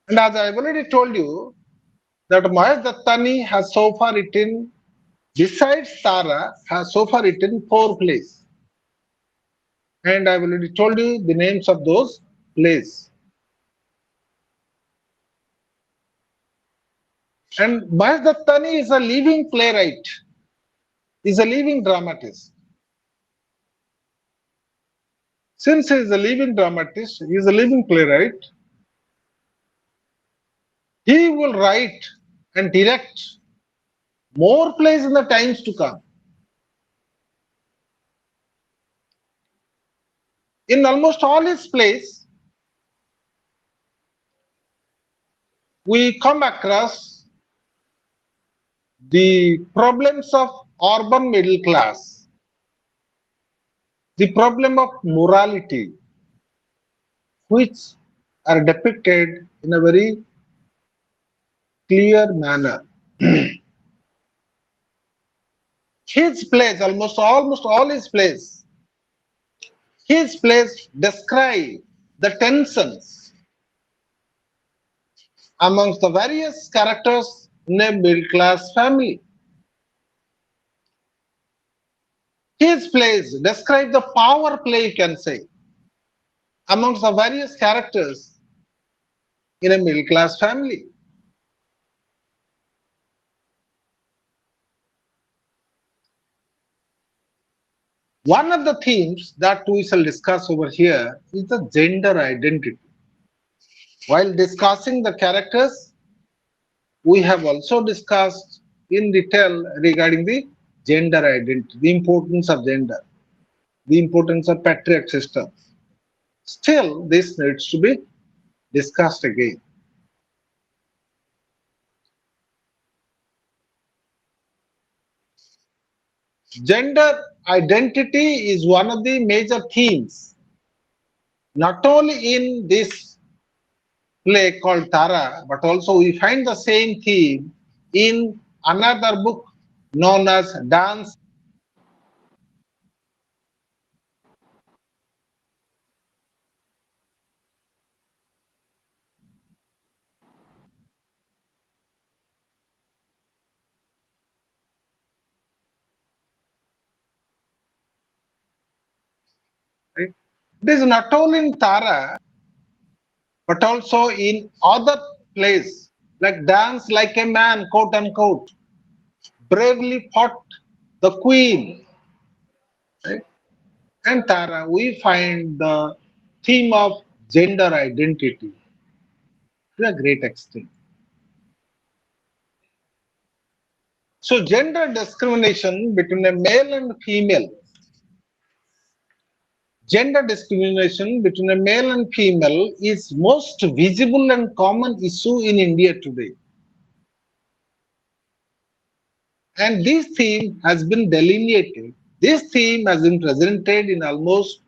And as I've already told you, that Mahesh Dattani has so far written, besides Tara, has so far written four plays. And I've already told you the names of those plays. And Mahesh Dattani is a living playwright, is a living dramatist. Since he is a living dramatist, he is a living playwright, he will write and direct more plays in the times to come. In almost all his plays, we come across the problems of urban middle class, the problem of morality, which are depicted in a very clear manner. His plays, almost all his plays describe the tensions amongst the various characters in a middle class family. His plays describe the power play, you can say, amongst the various characters in a middle class family. One of the themes that we shall discuss over here is the gender identity. While discussing the characters, we have also discussed in detail regarding the gender identity, the importance of gender, the importance of patriarch systems. Still, this needs to be discussed again. Gender identity is one of the major themes, not only in this play called Tara, but also we find the same theme in another book known as Dance. Right? It is not only in Tara, but also in other plays like Dance Like a Man, quote unquote, bravely fought the Queen. Right? And Tara, we find the theme of gender identity to a great extent. So, gender discrimination between a male and female, gender discrimination between a male and female is most visible and common issue in India today. And this theme has been delineated. This theme has been presented in almost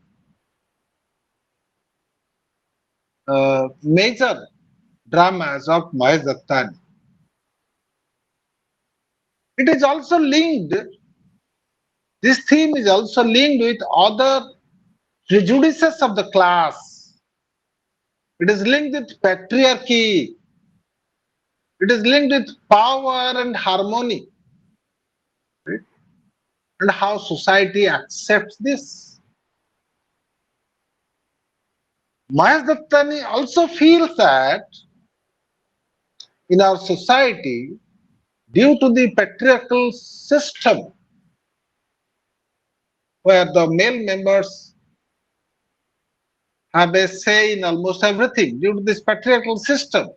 major dramas of Mahesh Dattani. It is also linked, this theme is also linked with other prejudices of the class. It is linked with patriarchy. It is linked with power and harmony, right? And how society accepts this. Mahesh Dattani also feels that in our society, due to the patriarchal system where the male members have a say in almost everything. Due to this patriarchal system,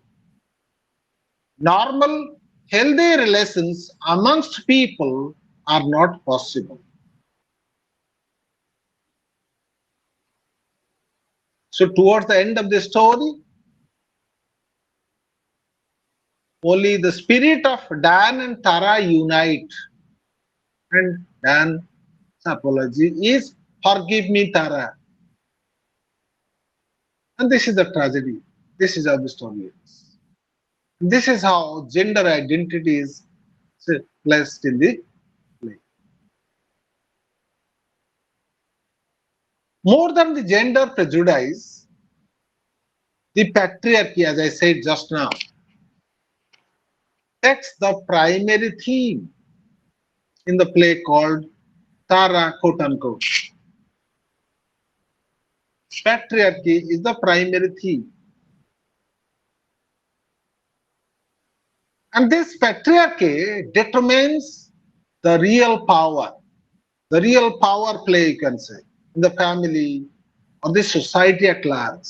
normal, healthy relations amongst people are not possible. So, towards the end of the story, only the spirit of Dan and Tara unite, and Dan's apology is "Forgive me, Tara." And this is the tragedy. This is how the story ends. This is how gender identity is placed in the play. More than the gender prejudice, the patriarchy, as I said just now, takes the primary theme in the play called Tara, quote unquote. Patriarchy is the primary theme. And this patriarchy determines the real power play, you can say, in the family or the society at large.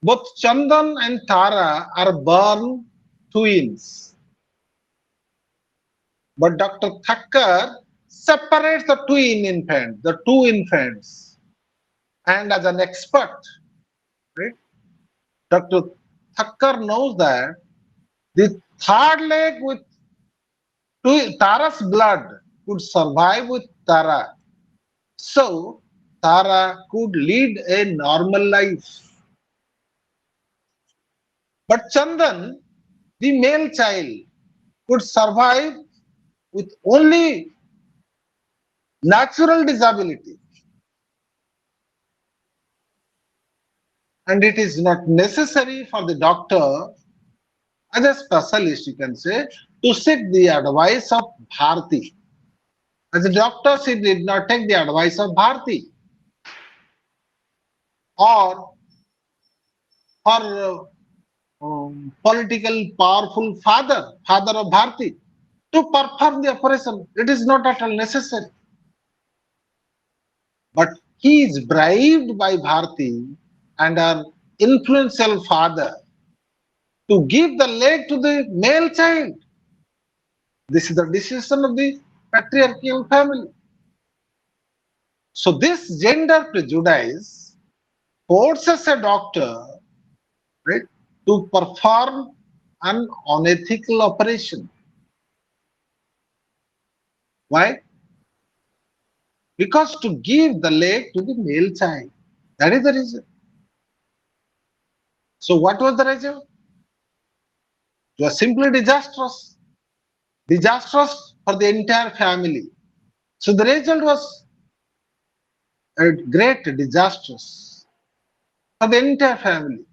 Both Chandan and Tara are born twins, but Dr. Thakkar separates the two infants, and as an expert, right, Dr. Thakkar knows that the third leg with Tara's blood could survive with Tara. So Tara could lead a normal life. But Chandan, the male child, could survive with only natural disability. And it is not necessary for the doctor, as a specialist, you can say, to seek the advice of Bharti. As a doctor, she did not take the advice of Bharti or her political powerful father of Bharti, to perform the operation. It is not at all necessary. But he is bribed by Bharti and her influential father to give the leg to the male child. This is the decision of the patriarchal family. So this gender prejudice forces a doctor, right, to perform an unethical operation. Why? Because to give the leg to the male child. That is the reason. So what was the result? It was simply disastrous. Disastrous for the entire family. So the result was a great disastrous for the entire family.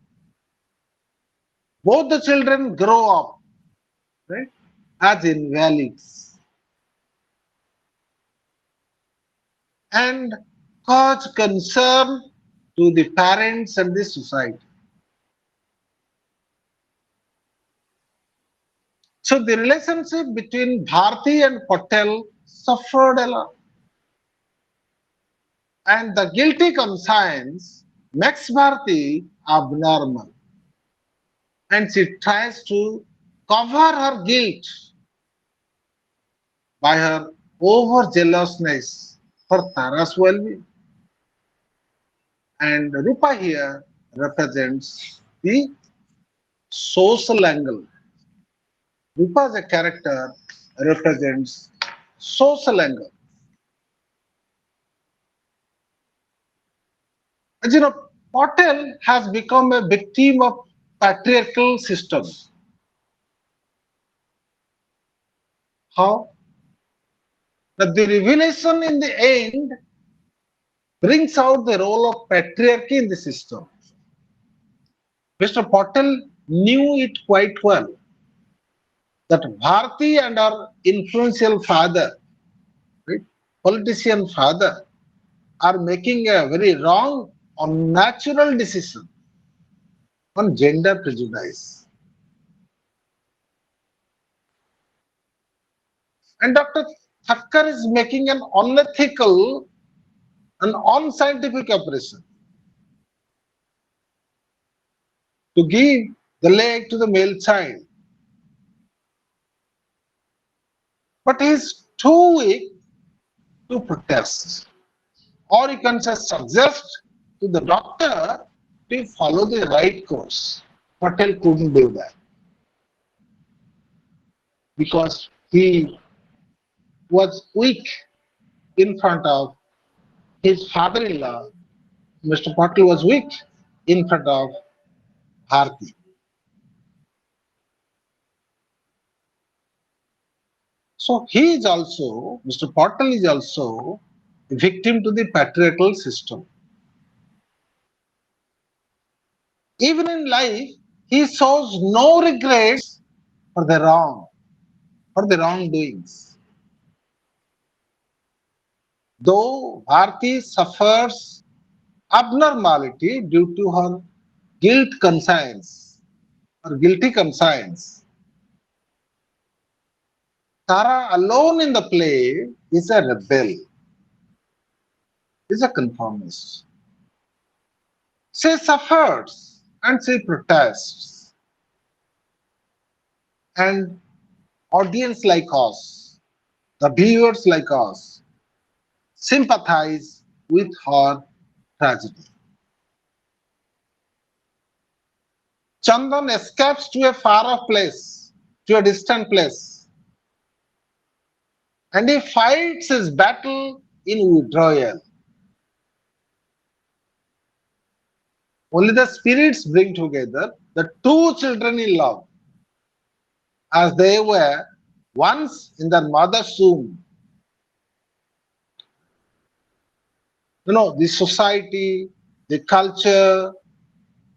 Both the children grow up, right, as invalids and cause concern to the parents and the society. So the relationship between Bharti and Patel suffered a lot. And the guilty conscience makes Bharti abnormal. And she tries to cover her guilt by her over jealousness for Tara's well being. And Rupa here represents the social angle. Rupa as a character represents social angle. As you know, Patel has become a victim of patriarchal systems. How? That the revelation in the end brings out the role of patriarchy in the system. Mr. Patel knew it quite well that Bharti and her influential father, right, politician father, are making a very wrong, unnatural decision. on gender prejudice. And Dr. Thakkar is making an unethical and unscientific operation to give the leg to the male child. But he is too weak to protest. Or you can just suggest to the doctor to follow the right course. Patel couldn't do that because he was weak in front of his father-in-law. Mr. Patel was weak in front of Bharti. So he is also, Mr. Patel is also a victim to the patriarchal system. Even in life, he shows no regrets for the wrong, for the wrongdoings. Though Bharti suffers abnormality due to her guilt conscience or guilty conscience, Tara alone in the play is a rebel, is a conformist. She suffers and she protests, and audience like us, the viewers like us, sympathize with her tragedy. Chandan escapes to a far off place, to a distant place, and he fights his battle in withdrawal. Only the spirits bring together the two children in love, as they were once in their mother's womb. The society, the culture,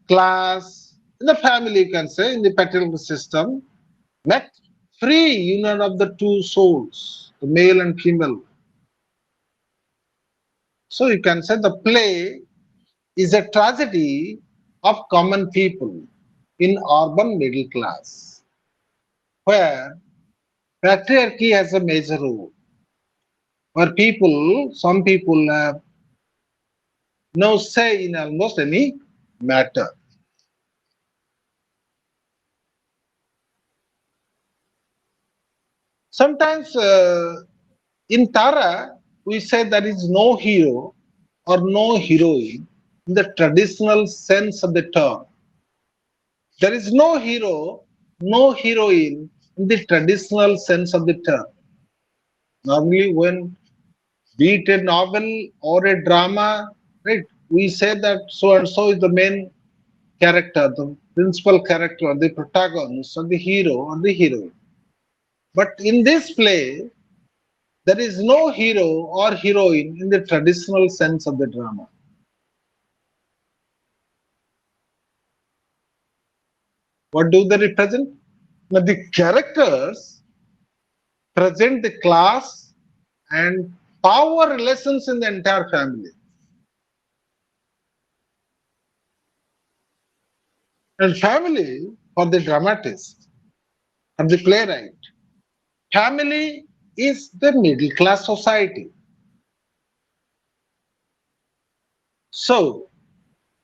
class, in the family, you can say, in the patriarchal system, met free union of the two souls, the male and female. So you can say the play is a tragedy of common people in urban middle class, where patriarchy has a major role, where some people have no say in almost any matter. Sometimes in Tara, we say there is no hero or no heroine in the traditional sense of the term. There is no hero, no heroine in the traditional sense of the term. Normally, when be it a novel or a drama, right, we say that so and so is the main character, the principal character, or the protagonist, or the hero, or the heroine. But in this play, there is no hero or heroine in the traditional sense of the drama. What do they represent? Now, the characters present the class and power relations in the entire family. And family, for the dramatist and the playwright, family is the middle class society. So,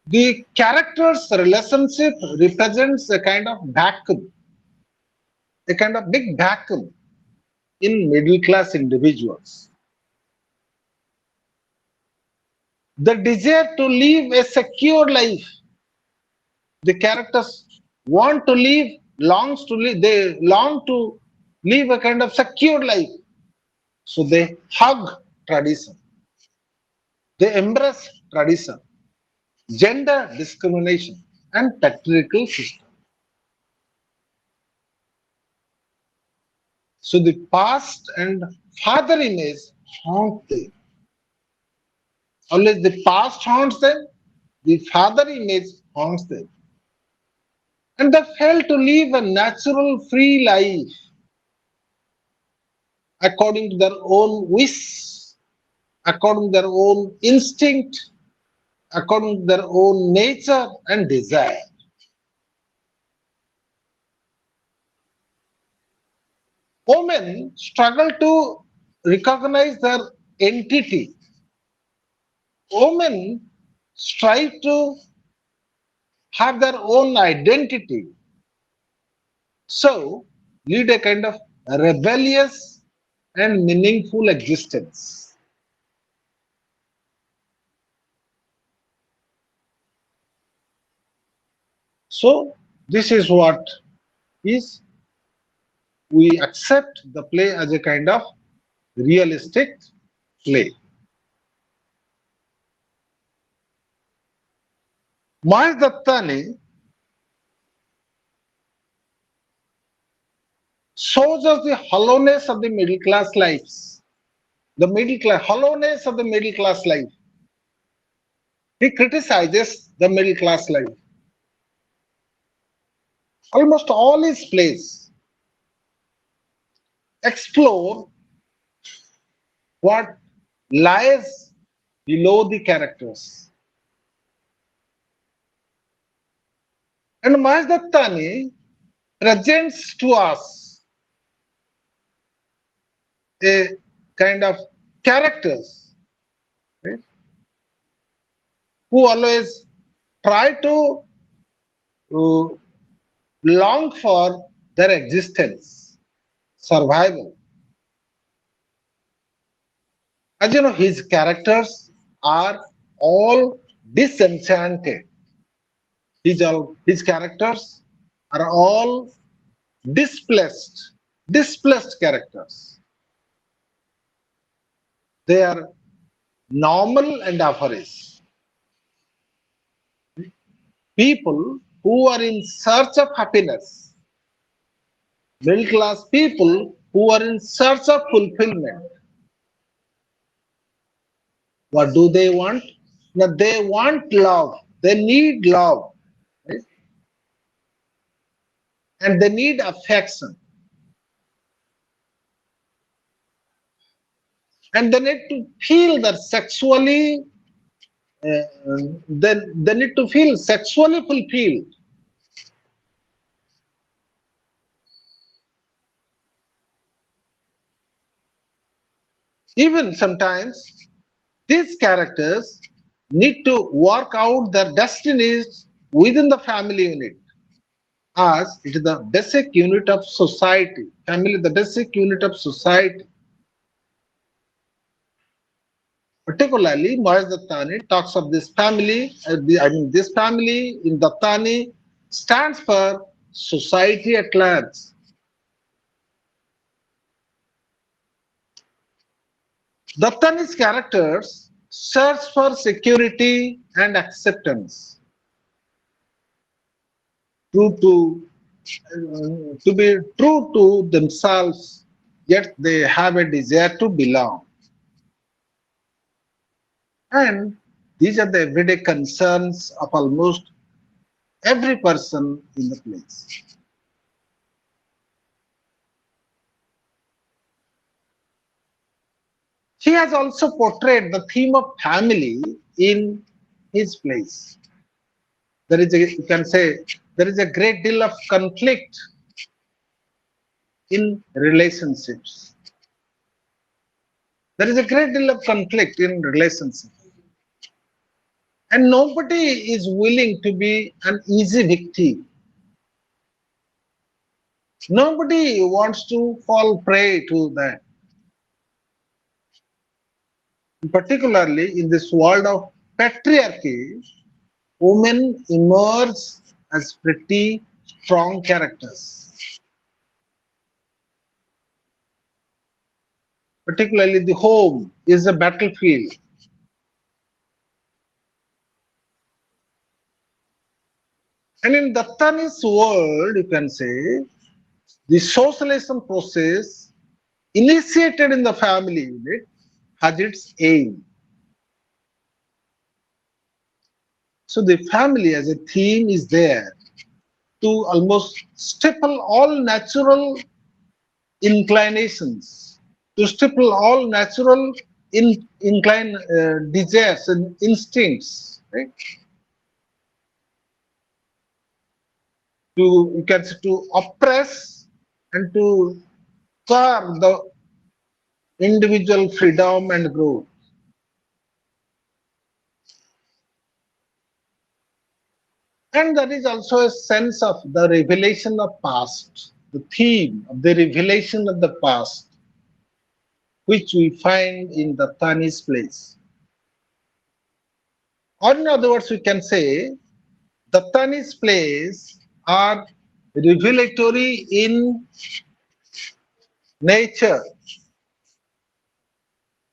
the character's relationship represents a kind of vacuum, a kind of big vacuum in middle class individuals. The desire to live a secure life. The characters want to live, they long to live a kind of secure life. So they hug tradition, they embrace tradition, gender discrimination, and patriarchal system. So the past and father image haunt them. Always the past haunts them, the father image haunts them. And they fail to live a natural, free life according to their own wish, according to their own instinct, according to their own nature and desire. Women struggle to recognize their entity. Women strive to have their own identity. So, lead a kind of rebellious and meaningful existence. So, this is what is we accept the play as a kind of realistic play. Mahesh Dattani shows us the hollowness of the middle class lives, the middle class hollowness of the middle class life. He criticizes the middle class life. Almost all his plays explore what lies below the characters. And Mahesh Dattani presents to us a kind of characters, right, who always try to uh, long for their existence, survival. As you know, his characters are all disenchanted. His characters are all displaced, displaced characters. They are normal and average. People who are in search of happiness, middle class people who are in search of fulfillment. What do they want? Now they want love. They need love, right? And they need affection. And they need to feel that sexually, they need to feel sexually fulfilled. Even sometimes these characters need to work out their destinies within the family unit, as it is the basic unit of society. Family, the basic unit of society. Particularly, Mahesh Dattani talks of this family. This family in Dattani stands for society at large. Dattani's characters search for security and acceptance, true to be true to themselves, yet they have a desire to belong. And these are the everyday concerns of almost every person in the place. He has also portrayed the theme of family in his plays. You can say, there is a great deal of conflict in relationships. There is a great deal of conflict in relationships. And nobody is willing to be an easy victim. Nobody wants to fall prey to that. Particularly in this world of patriarchy, women emerge as pretty strong characters. Particularly the home is a battlefield. And in Dattani's world, you can say, the socialization process initiated in the family unit has its aim. So the family as a theme is there to almost stifle all natural inclinations, to stifle all natural desires and instincts, right? To you can say to oppress and to for the individual freedom and growth. And there is also a sense of the revelation of past, the theme of the revelation of the past, which we find in the Tani's place. Or in other words, we can say the Tani's plays are revelatory in nature.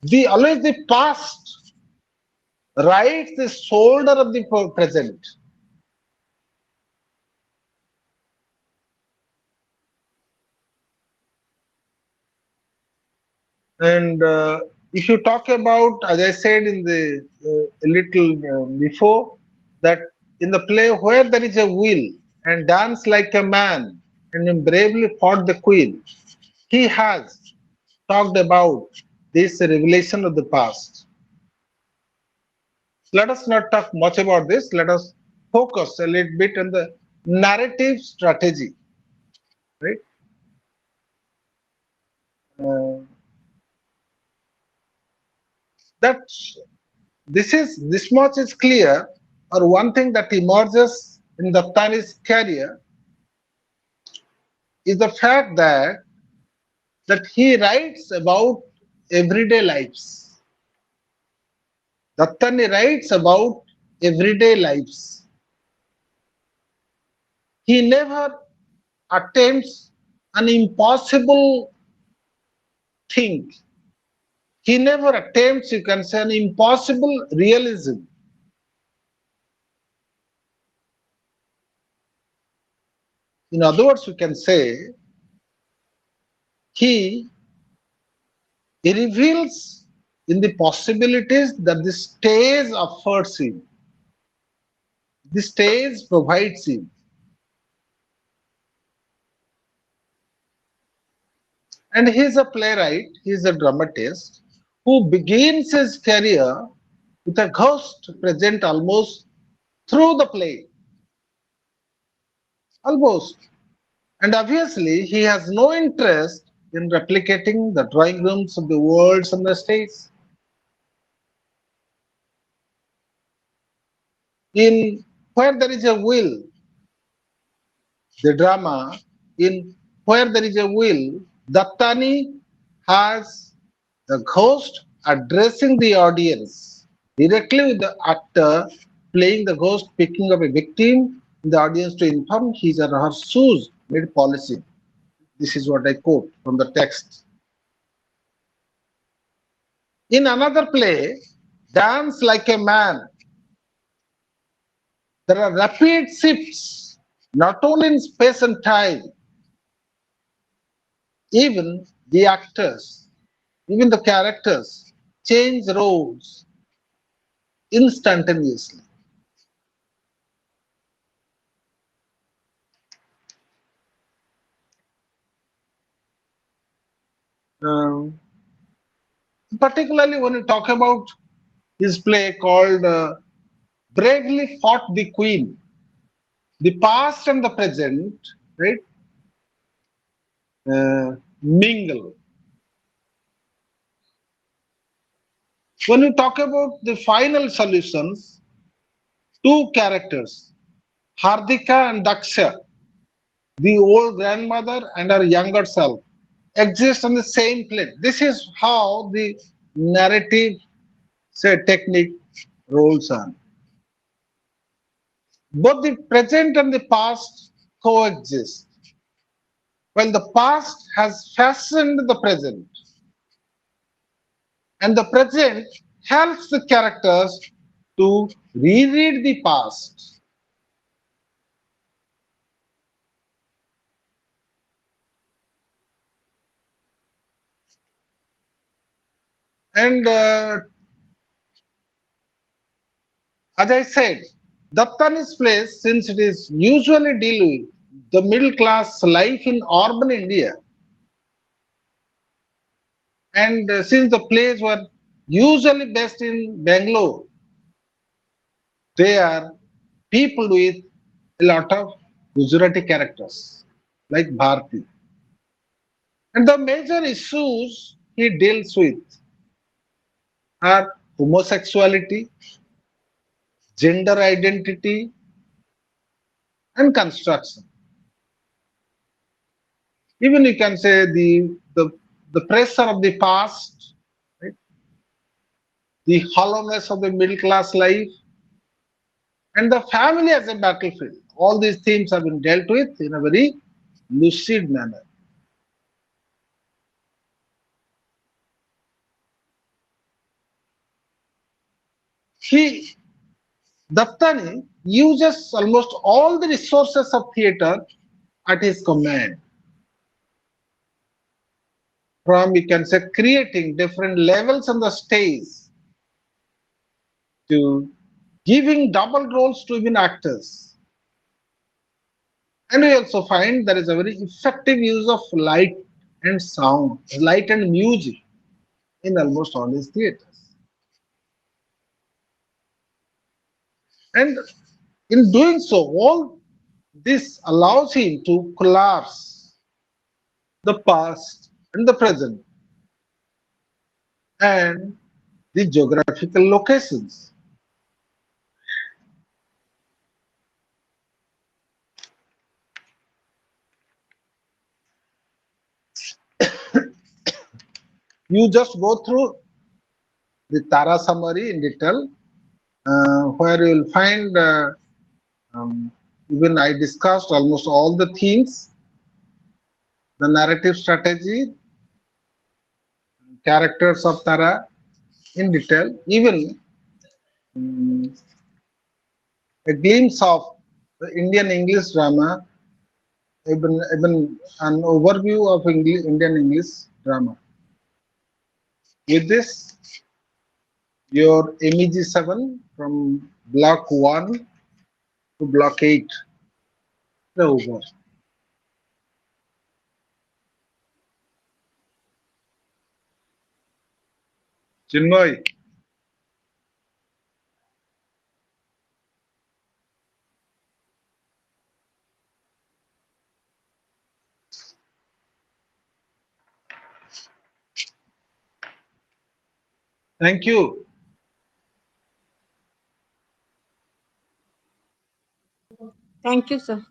The always the past rides the shoulder of the present. And if you talk about, as I said in the little before, that in the play where there is a will and dance like a man and bravely fought the queen, he has talked about this revelation of the past. Let us not talk much about this. Let us focus a little bit on the narrative strategy, right? Uh, that this much is clear, or one thing that emerges in Dattani's career is the fact that he writes about everyday lives. Dattani writes about everyday lives. He never attempts an impossible thing. He never attempts, you can say, an impossible realism. In other words, we can say he he reveals in the possibilities that the stage affords him. The stage provides him. And he is a playwright, he is a dramatist who begins his career with a ghost present almost through the play. Almost. And obviously, he has no interest in replicating the drawing rooms of the worlds on the stage. In Where There Is a Will, the drama, in Where There Is a Will, Dattani has the ghost addressing the audience directly with the actor playing the ghost, picking up a victim in the audience to inform his or her shoes made policy. This is what I quote from the text. In another play, Dance Like a Man, there are rapid shifts, not only in space and time, even the actors, even the characters change roles instantaneously. Um, Particularly when you talk about his play called Bravely Fought the Queen, the past and the present, right, mingle. When you talk about the final solutions, two characters, Hardika and Daksha, the old grandmother and her younger self, exist on the same plane. This is how the narrative, say, technique rolls on. Both the present and the past coexist. While the past has fashioned the present, and the present helps the characters to reread the past. And as I said, Dattani's place, since it is usually deal with the middle class life in urban India, and since the plays were usually based in Bangalore, they are people with a lot of Gujarati characters, like Bharti. And the major issues he deals with are homosexuality, gender identity, and construction. Even you can say the pressure of the past, right? The hollowness of the middle class life, and the family as a battlefield. All these themes have been dealt with in a very lucid manner. He Dattani uses almost all the resources of theatre at his command, from you can say creating different levels on the stage to giving double roles to even actors. And we also find there is a very effective use of light and sound, light and music in almost all his theatres. And in doing so, all this allows him to collapse the past and the present and the geographical locations. You just go through the Tara summary in detail, where you will find um, even I discussed almost all the themes, the narrative strategy, characters of Tara in detail, even um, a glimpse of the Indian English drama, even an overview of Indian English drama. With this, your MEG-7 from block 1 to block 8 over. Chinmoy, thank you. Thank you, sir.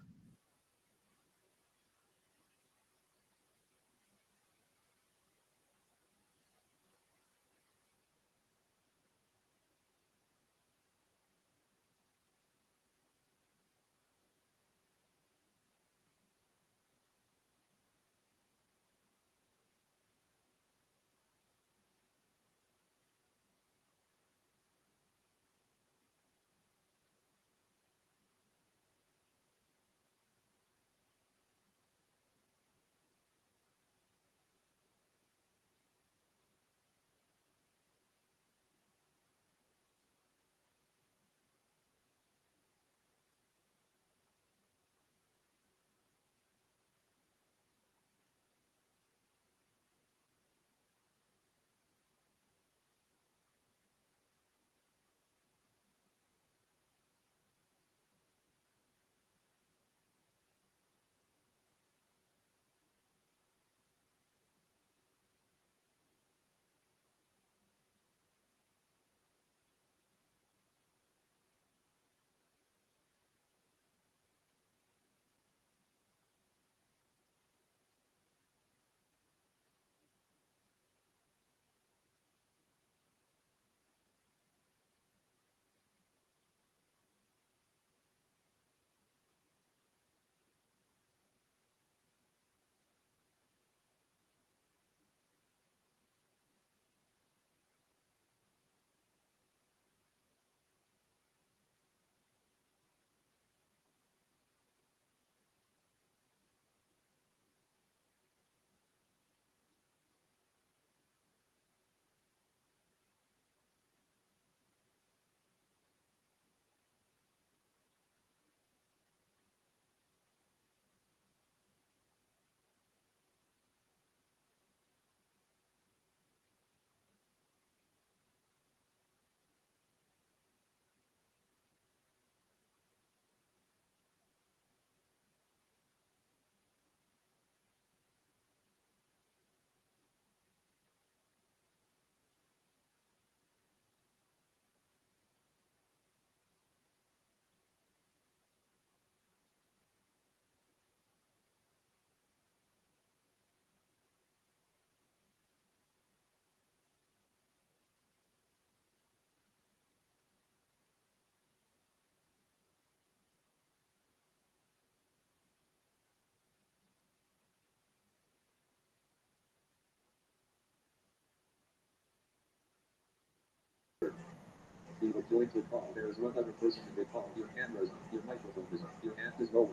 You were joined to call. There is one other person in the call. Your camera is on. Your microphone is on. Your hand is lowered.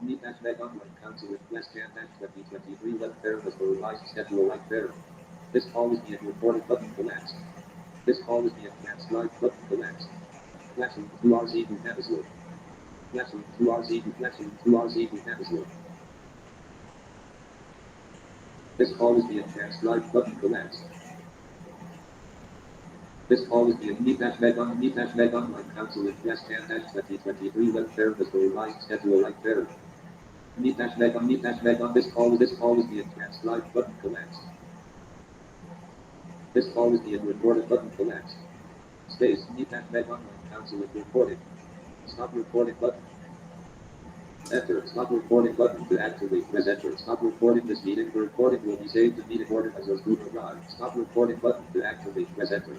Meet hashtag online council with Class-8 2023 web therapist for revised schedule like there. This call is being recorded button collapsed. This call is being transcribed button collapsed. Flashing 2 hours equal episode. Flashing 2 hours equal flashing 2 hours equal episode. This call is being transcribed button collapsed. This call is being meet hashtag online council with Class-8 2023 web therapist for revised schedule like there. Meet hashtag on this call is being transcribed button collapsed. This call is being recorded button collapsed. Space meet hashtag online council is recorded. Stop recording button. Enter. Stop recording button to activate. Press enter. Stop recording this meeting. The recording will be saved to meeting order as a Google Drive. Stop recording button to activate. Press enter.